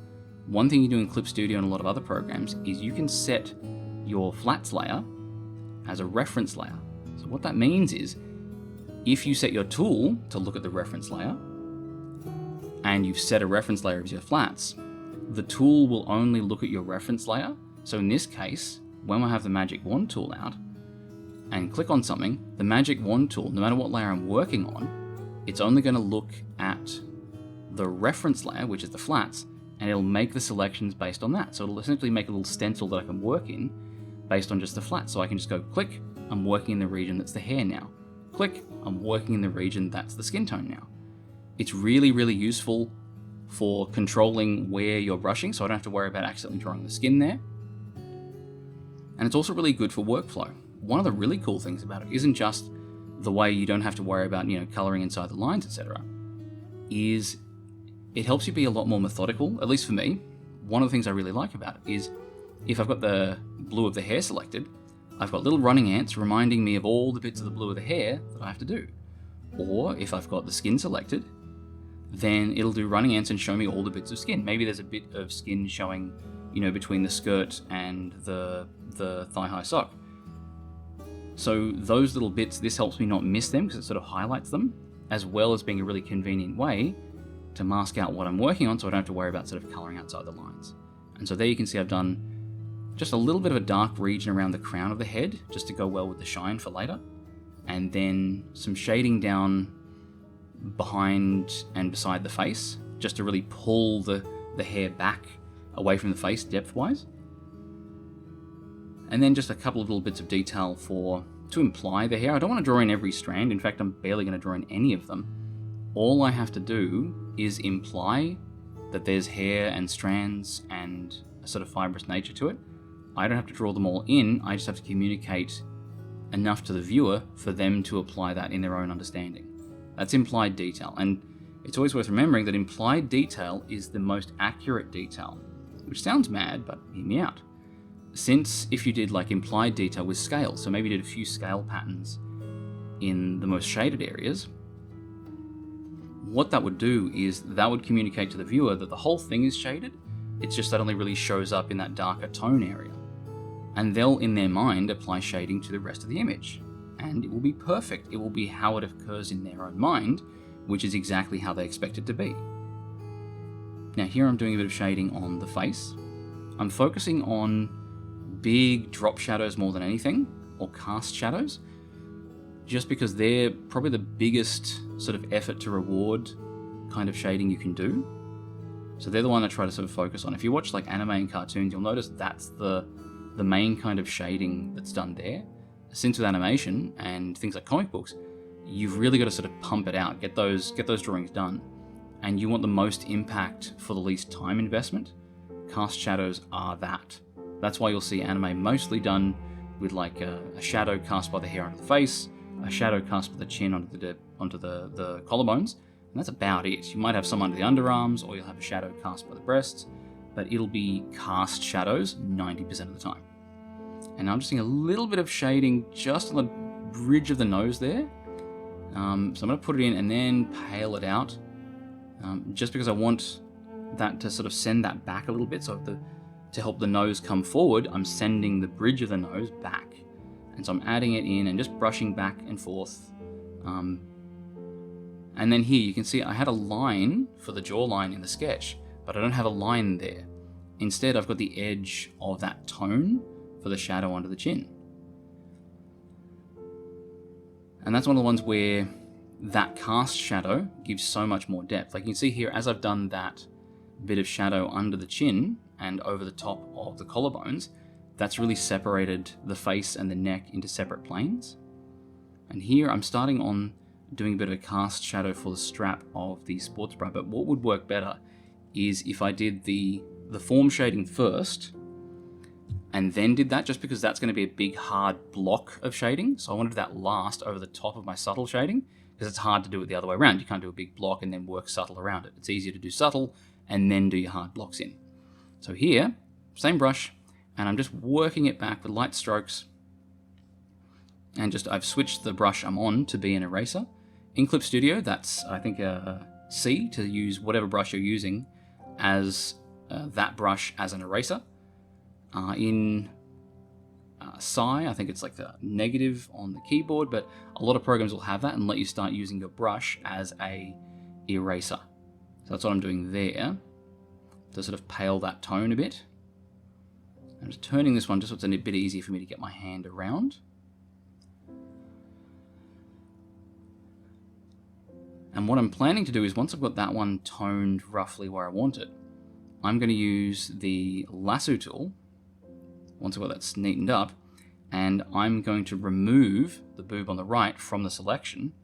One thing you do in Clip Studio and a lot of other programs is you can set your flats layer as a reference layer. So what that means is, if you set your tool to look at the reference layer, and you've set a reference layer as your flats, the tool will only look at your reference layer. So in this case, when I have the magic wand tool out and click on something, the magic wand tool, no matter what layer I'm working on, it's only going to look at the reference layer, which is the flats, and it'll make the selections based on that. So it'll essentially make a little stencil that I can work in based on just the flats. So I can just go click, I'm working in the region that's the hair now. Click, I'm working in the region that's the skin tone now. It's really, really useful for controlling where you're brushing, so I don't have to worry about accidentally drawing the skin there. And it's also really good for workflow. One of the really cool things about it isn't just the way you don't have to worry about, coloring inside the lines, etc. is it helps you be a lot more methodical, at least for me. One of the things I really like about it is if I've got the blue of the hair selected, I've got little running ants reminding me of all the bits of the blue of the hair that I have to do. Or if I've got the skin selected, then it'll do running ants and show me all the bits of skin. Maybe there's a bit of skin showing, between the skirt and the thigh-high sock. So those little bits, this helps me not miss them because it sort of highlights them, as well as being a really convenient way to mask out what I'm working on so I don't have to worry about sort of colouring outside the lines. And so there you can see I've done just a little bit of a dark region around the crown of the head, just to go well with the shine for later. And then some shading down behind and beside the face, just to really pull the hair back away from the face depth-wise. And then just a couple of little bits of detail to imply the hair. I don't want to draw in every strand. In fact, I'm barely going to draw in any of them. All I have to do is imply that there's hair and strands and a sort of fibrous nature to it. I don't have to draw them all in. I just have to communicate enough to the viewer for them to apply that in their own understanding. That's implied detail. And it's always worth remembering that implied detail is the most accurate detail, which sounds mad, but hear me out. Since if you did like implied detail with scale, so maybe you did a few scale patterns in the most shaded areas, what that would do is that would communicate to the viewer that the whole thing is shaded. It's just that only really shows up in that darker tone area. And they'll, in their mind, apply shading to the rest of the image. And it will be perfect. It will be how it occurs in their own mind, which is exactly how they expect it to be. Now here I'm doing a bit of shading on the face. I'm focusing on big drop shadows more than anything, or cast shadows, just because they're probably the biggest sort of effort to reward kind of shading you can do. So they're the one I try to sort of focus on. If you watch like anime and cartoons, you'll notice that's the main kind of shading that's done there. Since with animation and things like comic books, you've really got to sort of pump it out, get those drawings done. And you want the most impact for the least time investment. Cast shadows are that. That's why you'll see anime mostly done with like a shadow cast by the hair onto the face, a shadow cast by the chin onto the collarbones, and that's about it. You might have some under the underarms, or you'll have a shadow cast by the breasts, but it'll be cast shadows 90% of the time. And I'm just doing a little bit of shading just on the bridge of the nose there. So I'm going to put it in and then pale it out, just because I want that to sort of send that back a little bit. So to help the nose come forward, I'm sending the bridge of the nose back. And so I'm adding it in and just brushing back and forth. And then here you can see I had a line for the jawline in the sketch, but I don't have a line there. Instead, I've got the edge of that tone for the shadow under the chin. And that's one of the ones where that cast shadow gives so much more depth. Like you can see here, as I've done that bit of shadow under the chin and over the top of the collarbones, that's really separated the face and the neck into separate planes. And here I'm starting on doing a bit of a cast shadow for the strap of the sports bra, but what would work better is if I did the form shading first and then did that, just because that's going to be a big hard block of shading. So I wanted that last over the top of my subtle shading, because it's hard to do it the other way around. You can't do a big block and then work subtle around it. It's easier to do subtle and then do your hard blocks in. So here, same brush, and I'm just working it back with light strokes. And I've switched the brush I'm on to be an eraser. In Clip Studio, that's, I think, a C, to use whatever brush you're using as that brush as an eraser. In Psi, I think it's like the negative on the keyboard, but a lot of programs will have that and let you start using your brush as a eraser. So that's what I'm doing there, to sort of pale that tone a bit. I'm just turning this one just so it's a bit easier for me to get my hand around. And what I'm planning to do is, once I've got that one toned roughly where I want it, I'm going to use the lasso tool, once I've got that neatened up, and I'm going to remove the boob on the right from the selection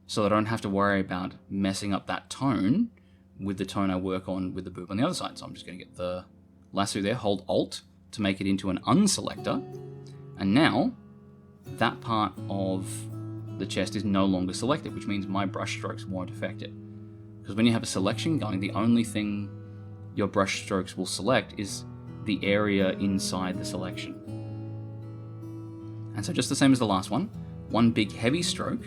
so that I don't have to worry about messing up that tone with the tone I work on with the boob on the other side. So I'm just going to get the lasso there, hold Alt to make it into an unselector, and now that part of the chest is no longer selected, which means my brush strokes won't affect it. Because when you have a selection going, the only thing your brush strokes will select is the area inside the selection. And so just the same as the last one big heavy stroke,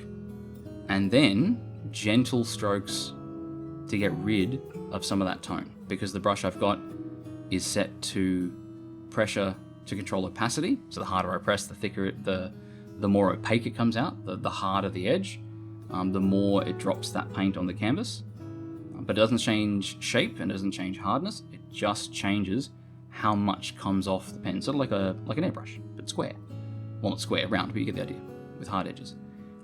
and then gentle strokes to get rid of some of that tone, because the brush I've got is set to pressure to control opacity. So the harder I press, the thicker the more opaque it comes out, the harder the edge, the more it drops that paint on the canvas. But it doesn't change shape and it doesn't change hardness, it just changes how much comes off the pen, sort of like an airbrush, but square. Well, not square, round, but you get the idea, with hard edges.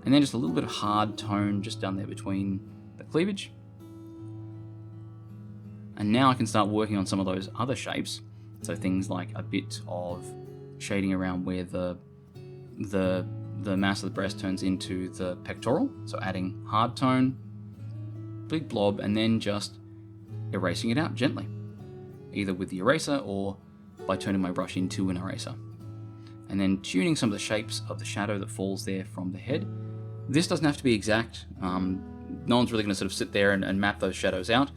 And then just a little bit of hard tone just down there between the cleavage. And now I can start working on some of those other shapes. So things like a bit of shading around where the mass of the breast turns into the pectoral. So adding hard tone, big blob, and then just erasing it out gently, either with the eraser or by turning my brush into an eraser. And then tuning some of the shapes of the shadow that falls there from the head. This doesn't have to be exact. No one's really going to sort of sit there and map those shadows out.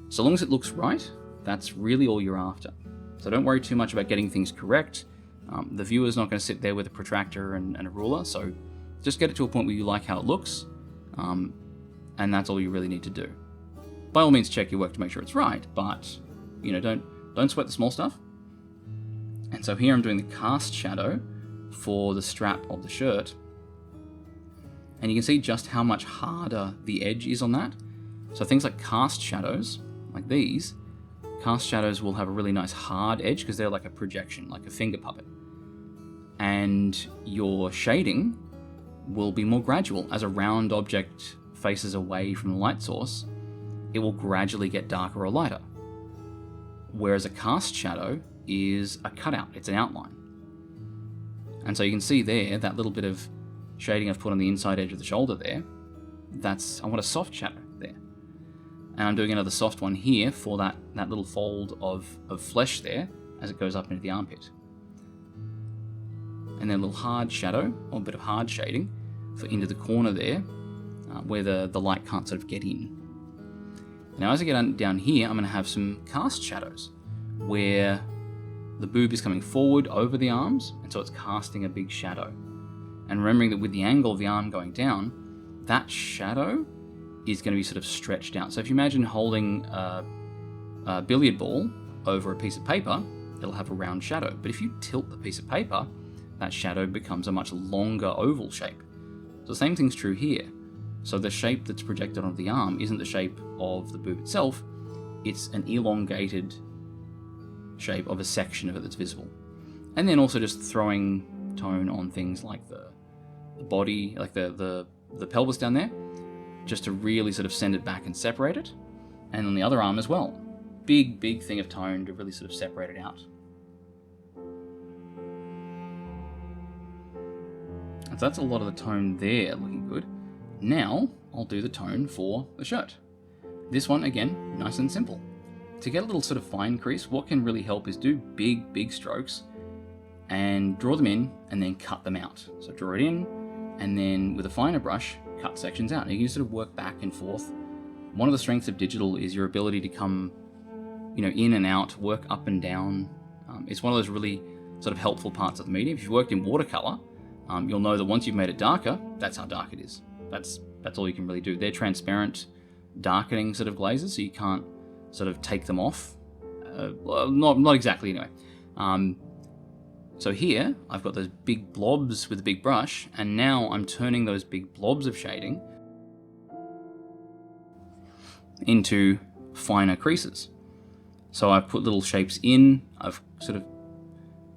So long as it looks right, that's really all you're after. So don't worry too much about getting things correct. The viewer's not going to sit there with a protractor and a ruler, so just get it to a point where you like how it looks, and that's all you really need to do. By all means, check your work to make sure it's right, but don't sweat the small stuff. And so here I'm doing the cast shadow for the strap of the shirt, and you can see just how much harder the edge is on that. So things like cast shadows, like these, cast shadows will have a really nice hard edge because they're like a projection, like a finger puppet. And your shading will be more gradual. As a round object faces away from the light source, it will gradually get darker or lighter. Whereas a cast shadow is a cutout, it's an outline. And so you can see there, that little bit of shading I've put on the inside edge of the shoulder there, I want a soft shadow there. And I'm doing another soft one here for that little fold of flesh there as it goes up into the armpit. And then a little hard shadow, or a bit of hard shading, for into the corner there, where the light can't sort of get in. Now as I get down here, I'm going to have some cast shadows, where the boob is coming forward over the arms, and so it's casting a big shadow. And remembering that with the angle of the arm going down, that shadow is going to be sort of stretched out. So if you imagine holding a billiard ball over a piece of paper, it'll have a round shadow. But if you tilt the piece of paper, that shadow becomes a much longer oval shape. So the same thing's true here. So the shape that's projected onto the arm isn't the shape of the boob itself, it's an elongated shape of a section of it that's visible. And then also just throwing tone on things like the body, like the pelvis down there, just to really sort of send it back and separate it. And on the other arm as well. Big thing of tone to really sort of separate it out. So that's a lot of the tone there looking good. Now I'll do the tone for the shirt. This one, again, nice and simple. To get a little sort of fine crease, what can really help is do big strokes and draw them in and then cut them out. So draw it in and then with a finer brush, cut sections out. And you can sort of work back and forth. One of the strengths of digital is your ability to come, in and out, work up and down. It's one of those really sort of helpful parts of the medium. If you've worked in watercolor, you'll know that once you've made it darker, that's how dark it is. That's all you can really do. They're transparent, darkening sort of glazes, so you can't sort of take them off. Well, not exactly anyway. So here, I've got those big blobs with a big brush, and now I'm turning those big blobs of shading into finer creases. So I've put little shapes in, I've sort of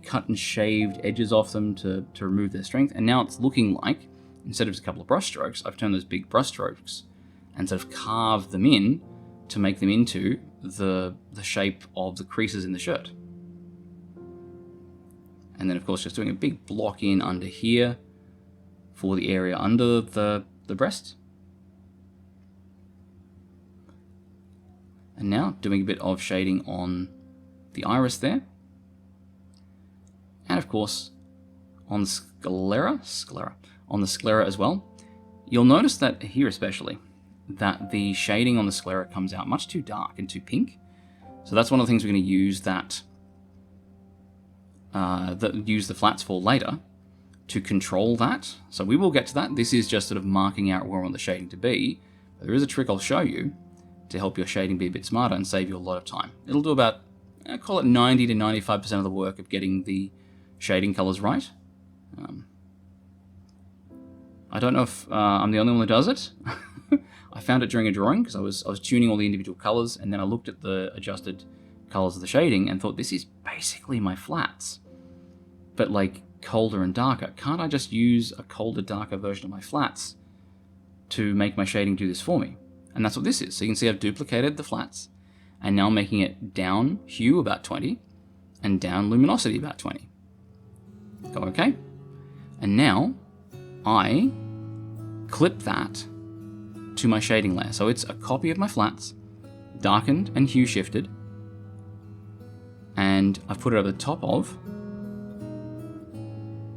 cut and shaved edges off them to remove their strength, and now it's looking like, instead of just a couple of brush strokes, I've turned those big brush strokes and sort of carved them in to make them into the shape of the creases in the shirt. And then of course just doing a big block in under here for the area under the breast. And now doing a bit of shading on the iris there. And of course on the sclera as well. You'll notice that here especially, that the shading on the sclera comes out much too dark and too pink. So that's one of the things we're going to use use the flats for later to control that. So we will get to that. This is just sort of marking out where we want the shading to be. But there is a trick I'll show you to help your shading be a bit smarter and save you a lot of time. It'll do about, call it 90 to 95% of the work of getting the shading colors right. I don't know if I'm the only one that does it. I found it during a drawing because I was tuning all the individual colors, and then I looked at the adjusted colors of the shading and thought, this is basically my flats, but like colder and darker. Can't I just use a colder, darker version of my flats to make my shading do this for me? And that's what this is. So you can see I've duplicated the flats and now making it down hue about 20 and down luminosity about 20. Go okay. And now I clip that to my shading layer. So it's a copy of my flats, darkened and hue shifted, and I've put it over the top of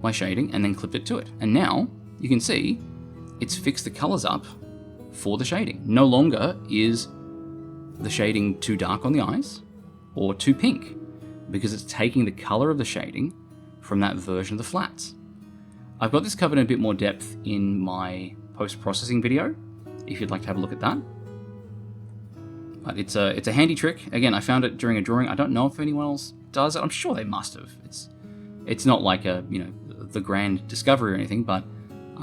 my shading and then clipped it to it. And now you can see it's fixed the colors up for the shading. No longer is the shading too dark on the eyes or too pink, because it's taking the color of the shading from that version of the flats. I've got this covered in a bit more depth in my post-processing video, if you'd like to have a look at that. But it's a handy trick. Again, I found it during a drawing. I don't know if anyone else does it. I'm sure they must have. It's not like the grand discovery or anything, but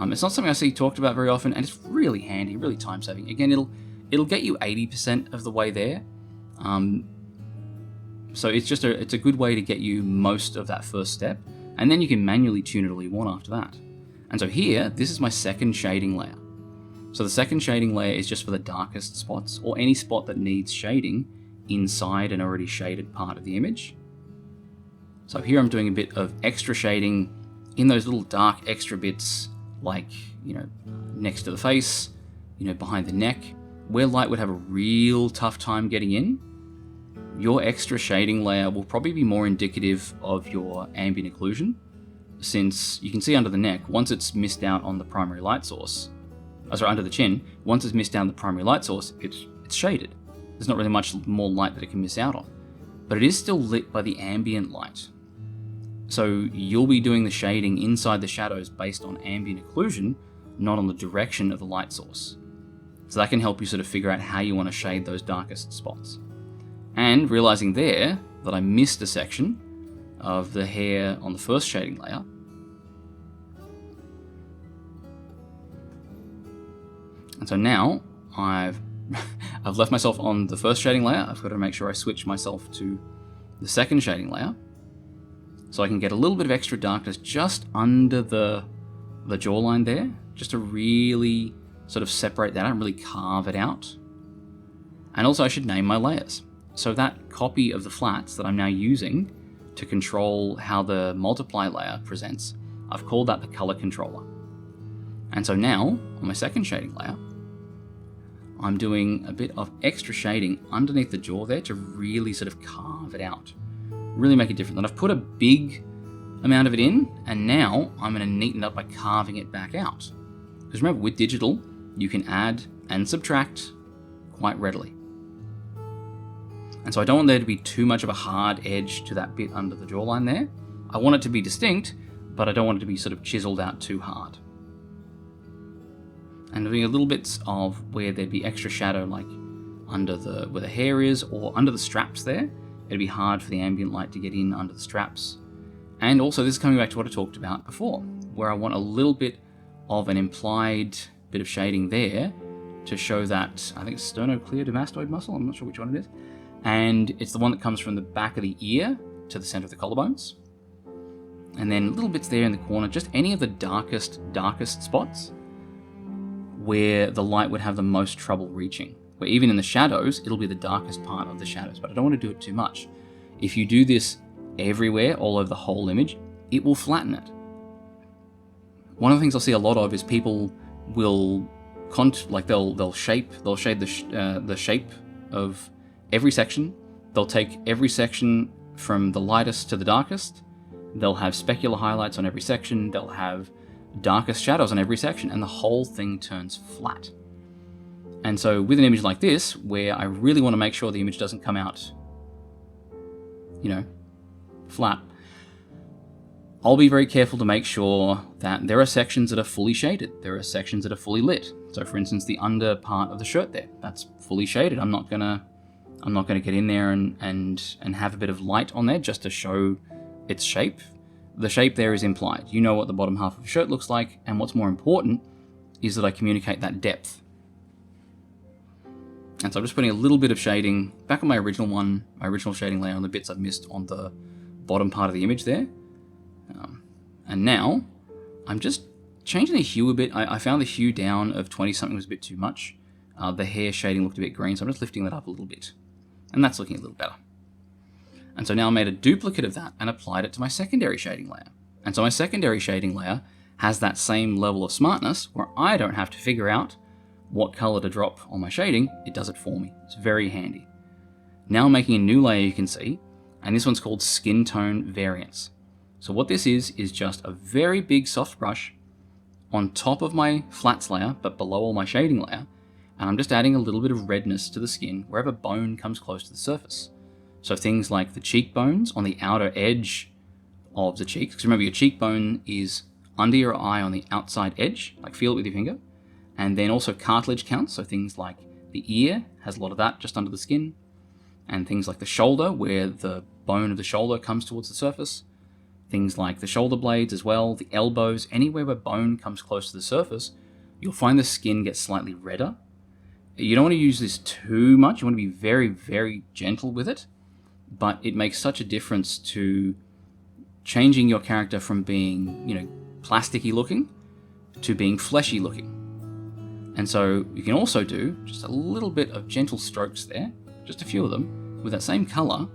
it's not something I see talked about very often, and it's really handy, really time-saving. Again, it'll get you 80% of the way there. So it's a good way to get you most of that first step, and then you can manually tune it all you want after that. And so here, this is my second shading layer. So the second shading layer is just for the darkest spots, or any spot that needs shading inside an already shaded part of the image. So here I'm doing a bit of extra shading in those little dark extra bits, like, next to the face, behind the neck, where light would have a real tough time getting in. Your extra shading layer will probably be more indicative of your ambient occlusion, since you can see under the neck, once it's missed out on the primary light source, under the chin, once it's missed out on the primary light source, it's shaded. There's not really much more light that it can miss out on. But it is still lit by the ambient light. So you'll be doing the shading inside the shadows based on ambient occlusion, not on the direction of the light source. So that can help you sort of figure out how you want to shade those darkest spots. And realizing there that I missed a section of the hair on the first shading layer, and so now I've left myself on the first shading layer. I've got to make sure I switch myself to the second shading layer, so I can get a little bit of extra darkness just under the jawline there, just to really sort of separate that out and really carve it out. And also I should name my layers. So that copy of the flats that I'm now using to control how the multiply layer presents, I've called that the color controller. And so now, on my second shading layer, I'm doing a bit of extra shading underneath the jaw there to really sort of carve it out, really make it different. And I've put a big amount of it in, and now I'm going to neaten it up by carving it back out. Because remember, with digital, you can add and subtract quite readily. And so I don't want there to be too much of a hard edge to that bit under the jawline there. I want it to be distinct, but I don't want it to be sort of chiseled out too hard. And doing a little bits of where there'd be extra shadow, like under where the hair is, or under the straps there. It'd be hard for the ambient light to get in under the straps. And also, this is coming back to what I talked about before, where I want a little bit of an implied bit of shading there to show that, I think it's sternocleidomastoid muscle, I'm not sure which one it is. And it's the one that comes from the back of the ear to the center of the collarbones. And then little bits there in the corner, just any of the darkest spots where the light would have the most trouble reaching. Where even in the shadows, it'll be the darkest part of the shadows, but I don't want to do it too much. If you do this everywhere, all over the whole image, it will flatten it. One of the things I'll see a lot of is people will they'll shade the shape of every section. They'll take every section from the lightest to the darkest. They'll have specular highlights on every section. They'll have darkest shadows on every section, and the whole thing turns flat. And so with an image like this, where I really want to make sure the image doesn't come out, flat, I'll be very careful to make sure that there are sections that are fully shaded. There are sections that are fully lit. So for instance, the under part of the shirt there, that's fully shaded. I'm not gonna get in there and have a bit of light on there just to show its shape. The shape there is implied. You know what the bottom half of a shirt looks like, and what's more important is that I communicate that depth. And so I'm just putting a little bit of shading back on my original shading layer on the bits I've missed on the bottom part of the image there. And now I'm just changing the hue a bit. I found the hue down of 20 something was a bit too much. The hair shading looked a bit green, so I'm just lifting that up a little bit. And that's looking a little better. And so now I made a duplicate of that and applied it to my secondary shading layer. And so my secondary shading layer has that same level of smartness where I don't have to figure out what color to drop on my shading. It does it for me. It's very handy. Now I'm making a new layer you can see, and this one's called Skintone Variation. So what this is just a very big soft brush on top of my flats layer, but below all my shading layer, and I'm just adding a little bit of redness to the skin wherever bone comes close to the surface. So things like the cheekbones on the outer edge of the cheeks, because remember your cheekbone is under your eye on the outside edge, like feel it with your finger, and then also cartilage counts, so things like the ear has a lot of that just under the skin, and things like the shoulder where the bone of the shoulder comes towards the surface, things like the shoulder blades as well, the elbows, anywhere where bone comes close to the surface, you'll find the skin gets slightly redder. You don't want to use this too much. You want to be very, very gentle with it, but it makes such a difference to changing your character from being, you know, plasticky looking to being fleshy looking. And so you can also do just a little bit of gentle strokes there, just a few of them, with that same color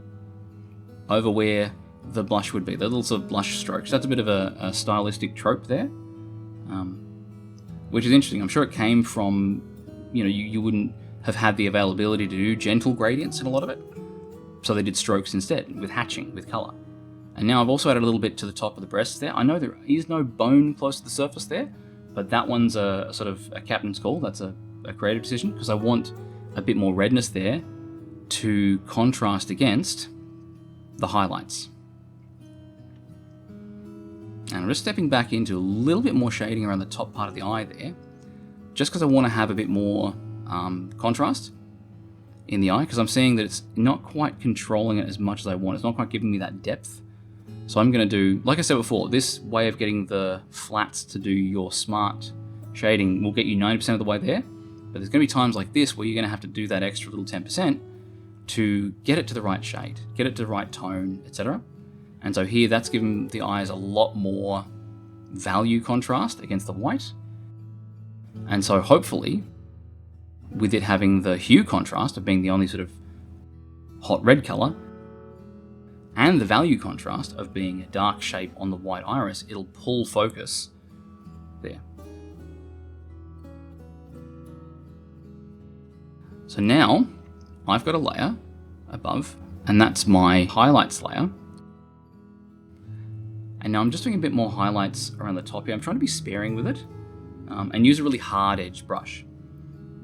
over where the blush would be, the little sort of blush strokes. That's a bit of a stylistic trope there, which is interesting. I'm sure it came from, you know, you wouldn't have had the availability to do gentle gradients in a lot of it, so they did strokes instead, with hatching, with color. And now I've also added a little bit to the top of the breasts there. I know there is no bone close to the surface there, but that one's a sort of a captain's call. That's a creative decision, because I want a bit more redness there to contrast against the highlights. And I'm just stepping back into a little bit more shading around the top part of the eye there, just because I want to have a bit more contrast in the eye, because I'm seeing that it's not quite controlling it as much as I want. It's not quite giving me that depth. So I'm going to do, like I said before, this way of getting the flats to do your smart shading will get you 90% of the way there, but there's going to be times like this where you're going to have to do that extra little 10% to get it to the right shade, get it to the right tone, etc. And so here, that's giving the eyes a lot more value contrast against the white. And so hopefully, with it having the hue contrast of being the only sort of hot red color, and the value contrast of being a dark shape on the white iris, it'll pull focus there. So now I've got a layer above, and that's my highlights layer. And now I'm just doing a bit more highlights around the top here. I'm trying to be sparing with it, and use a really hard edged brush.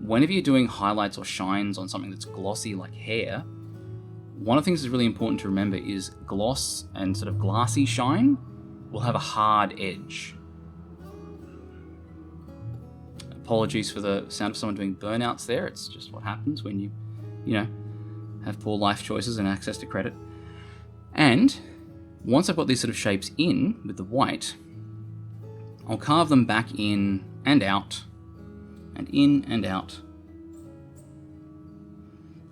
Whenever you're doing highlights or shines on something that's glossy like hair, one of the things that's really important to remember is gloss and sort of glassy shine will have a hard edge. Apologies for the sound of someone doing burnouts there. It's just what happens when you know, have poor life choices and access to credit. And once I've got these sort of shapes in with the white, I'll carve them back in and out, and in and out.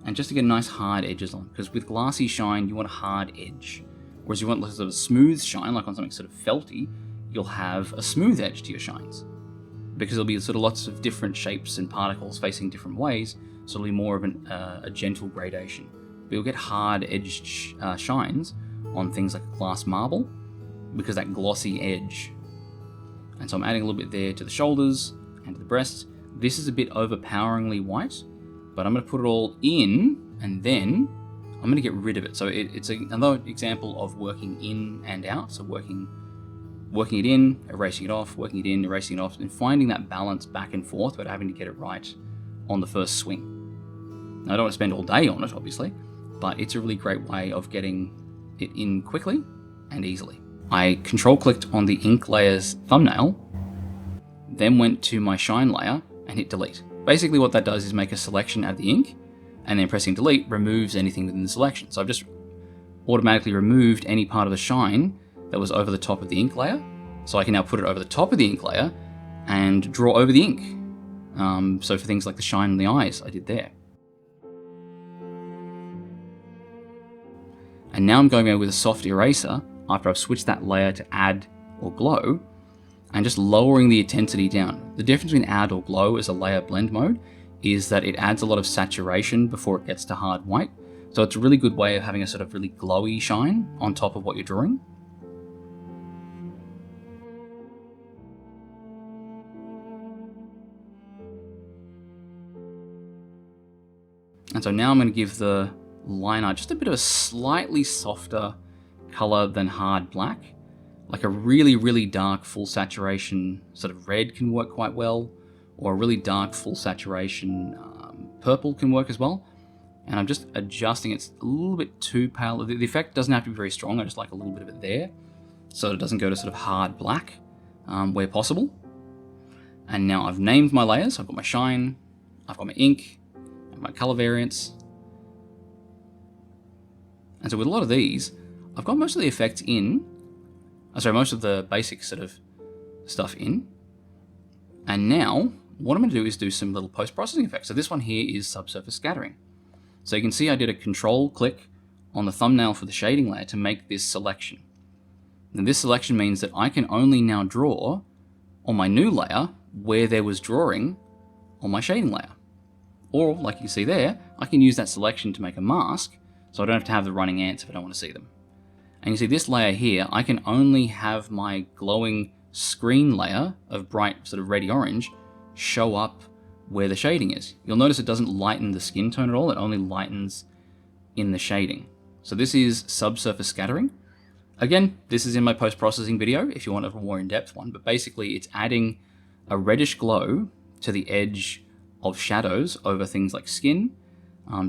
And just to get nice hard edges on, because with glassy shine, you want a hard edge. Whereas you want sort of a smooth shine, like on something sort of felty, you'll have a smooth edge to your shines. Because there'll be sort of lots of different shapes and particles facing different ways, so it'll be more of a gentle gradation. But you'll get hard edged shines on things like glass marble, because that glossy edge. And so I'm adding a little bit there to the shoulders and to the breasts. This is a bit overpoweringly white, but I'm going to put it all in, and then I'm going to get rid of it. So it's another example of working in and out. So working it in, erasing it off, working it in, erasing it off, and finding that balance back and forth without having to get it right on the first swing. Now, I don't want to spend all day on it, obviously, but it's a really great way of getting it in quickly and easily. I control-clicked on the ink layer's thumbnail, then went to my shine layer and hit delete. Basically what that does is make a selection out of the ink, and then pressing delete removes anything within the selection. So I've just automatically removed any part of the shine that was over the top of the ink layer. So I can now put it over the top of the ink layer and draw over the ink. So for things like the shine on the eyes, I did there. And now I'm going over with a soft eraser after I've switched that layer to add or glow, and just lowering the intensity down. The difference between add or glow as a layer blend mode is that it adds a lot of saturation before it gets to hard white. So it's a really good way of having a sort of really glowy shine on top of what you're drawing. And so now I'm going to give the liner just a bit of a slightly softer color than hard black. Like a really, really dark full saturation sort of red can work quite well, or a really dark full saturation purple can work as well. And I'm just adjusting. It's a little bit too pale. The effect doesn't have to be very strong. I just like a little bit of it there, so it doesn't go to sort of hard black where possible. And now I've named my layers. I've got my shine, I've got my ink, and my color variants. And so with a lot of these, I've got most of the effects in. Most of the basic sort of stuff in. And now what I'm going to do is do some little post-processing effects. So this one here is subsurface scattering. So you can see I did a control click on the thumbnail for the shading layer to make this selection. And this selection means that I can only now draw on my new layer where there was drawing on my shading layer. Or, like you see there, I can use that selection to make a mask, so I don't have to have the running ants if I don't want to see them. And you see this layer here, I can only have my glowing screen layer of bright sort of reddy orange show up where the shading is. You'll notice it doesn't lighten the skin tone at all, it only lightens in the shading. So this is subsurface scattering. Again, this is in my post-processing video if you want a more in-depth one, but basically it's adding a reddish glow to the edge of shadows over things like skin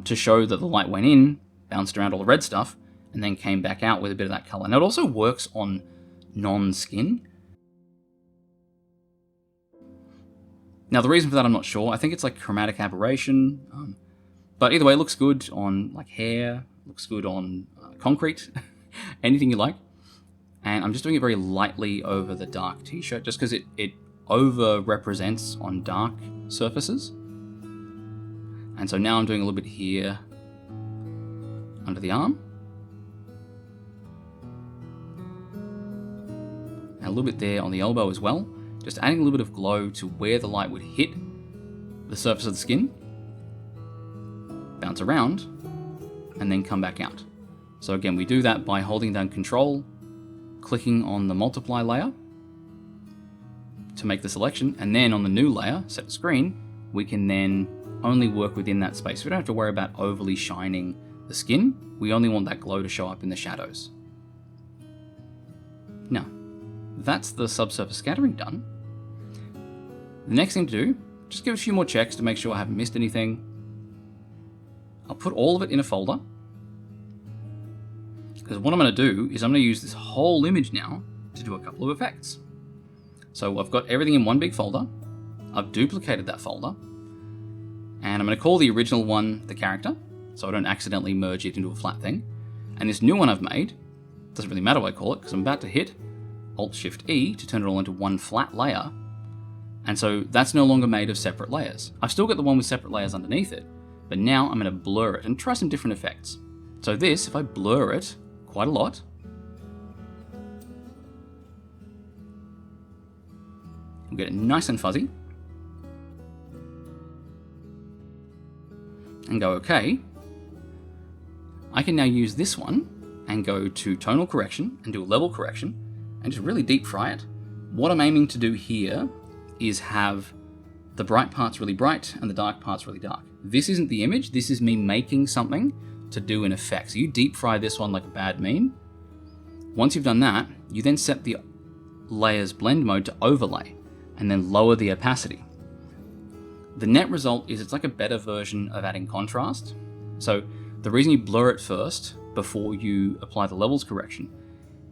to show that the light went in, bounced around all the red stuff, and then came back out with a bit of that color. And it also works on non-skin. Now the reason for that I'm not sure. I think it's like chromatic aberration, but either way it looks good on like hair, looks good on concrete, anything you like. And I'm just doing it very lightly over the dark t-shirt just because it over-represents on dark surfaces. And so now I'm doing a little bit here under the arm. And a little bit there on the elbow as well. Just adding a little bit of glow to where the light would hit the surface of the skin, bounce around, and then come back out. So again, we do that by holding down Control, clicking on the multiply layer to make the selection, and then on the new layer, set to screen, we can then only work within that space. We don't have to worry about overly shining the skin. We only want that glow to show up in the shadows. Now, that's the subsurface scattering done. The next thing to do, just give a few more checks to make sure I haven't missed anything. I'll put all of it in a folder. Because what I'm going to do is I'm going to use this whole image now to do a couple of effects. So I've got everything in one big folder. I've duplicated that folder. And I'm going to call the original one the character, so I don't accidentally merge it into a flat thing. And this new one I've made, doesn't really matter what I call it, because I'm about to hit Alt-Shift-E to turn it all into one flat layer. And so that's no longer made of separate layers. I've still got the one with separate layers underneath it, but now I'm going to blur it and try some different effects. So this, if I blur it quite a lot, we'll get it nice and fuzzy, and go OK, I can now use this one and go to tonal correction and do a level correction and just really deep fry it. What I'm aiming to do here is have the bright parts really bright and the dark parts really dark. This isn't the image, this is me making something to do an effect. So you deep fry this one like a bad meme. Once you've done that, you then set the layers blend mode to overlay and then lower the opacity. The net result is it's like a better version of adding contrast. So the reason you blur it first before you apply the levels correction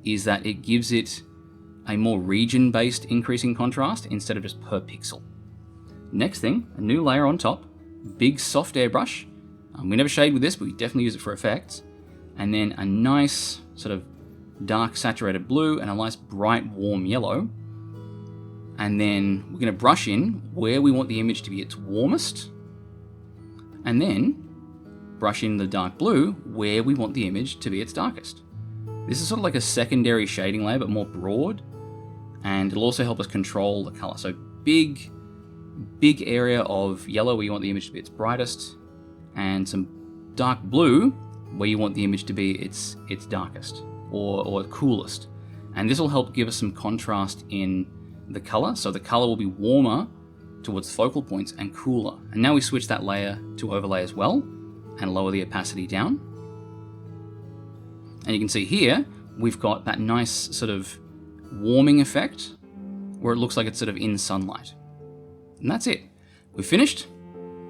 is that it gives it a more region-based increase in contrast instead of just per pixel. Next thing, a new layer on top, big soft airbrush. We never shade with this, but we definitely use it for effects. And then a nice sort of dark saturated blue and a nice bright warm yellow. And then we're going to brush in where we want the image to be its warmest. And then brush in the dark blue where we want the image to be its darkest. This is sort of like a secondary shading layer, but more broad. And it'll also help us control the color. So big area of yellow where you want the image to be its brightest, and some dark blue where you want the image to be its darkest or coolest. And this will help give us some contrast in the color. So the color will be warmer towards focal points and cooler. And now we switch that layer to overlay as well and lower the opacity down. And you can see here, we've got that nice sort of warming effect where it looks like it's sort of in sunlight. And that's it. We've finished.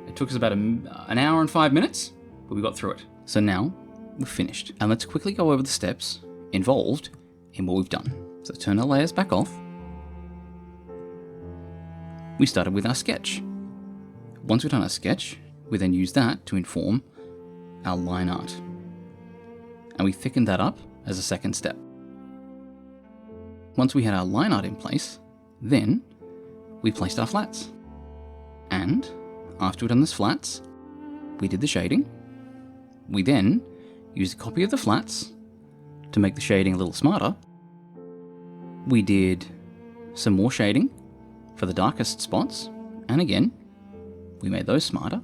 It took us about an hour and 5 minutes, but we got through it. So now we've finished. And let's quickly go over the steps involved in what we've done. So turn our layers back off. We started with our sketch. Once we've done our sketch, we then use that to inform our line art. And we thickened that up as a second step. Once we had our line art in place, then we placed our flats. And after we'd done this flats, we did the shading. We then used a copy of the flats to make the shading a little smarter. We did some more shading for the darkest spots, and again, we made those smarter.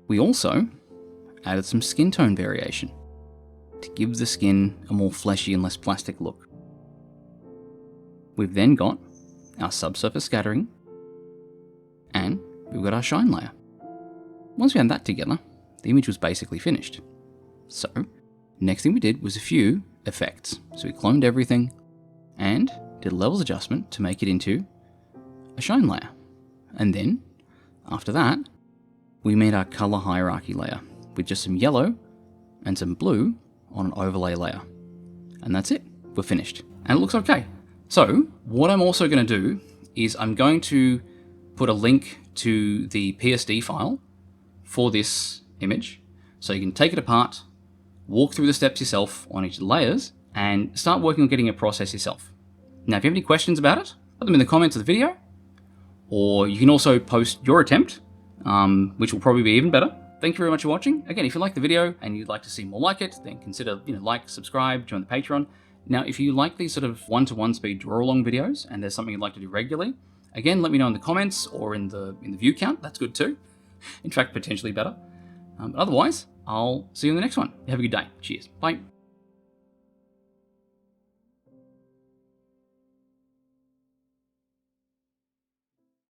We also added some skin tone variation to give the skin a more fleshy and less plastic look. We've then got our subsurface scattering, and we've got our shine layer. Once we had that together, the image was basically finished. So, next thing we did was a few effects. So we cloned everything and did a levels adjustment to make it into a shine layer. And then, after that, we made our color hierarchy layer with just some yellow and some blue on an overlay layer. And that's it, we're finished. And it looks okay. So, what I'm also going to do is I'm going to put a link to the PSD file for this image, so you can take it apart, walk through the steps yourself on each of the layers, and start working on getting a process yourself. Now, if you have any questions about it, put them in the comments of the video, or you can also post your attempt, which will probably be even better. Thank you very much for watching. Again, if you like the video and you'd like to see more like it, then consider, like, subscribe, join the Patreon. Now, if you like these sort of 1-to-1 speed draw-along videos, and there's something you'd like to do regularly, again, let me know in the comments or in the view count. That's good too. In fact, potentially better. Otherwise, I'll see you in the next one. Have a good day. Cheers. Bye.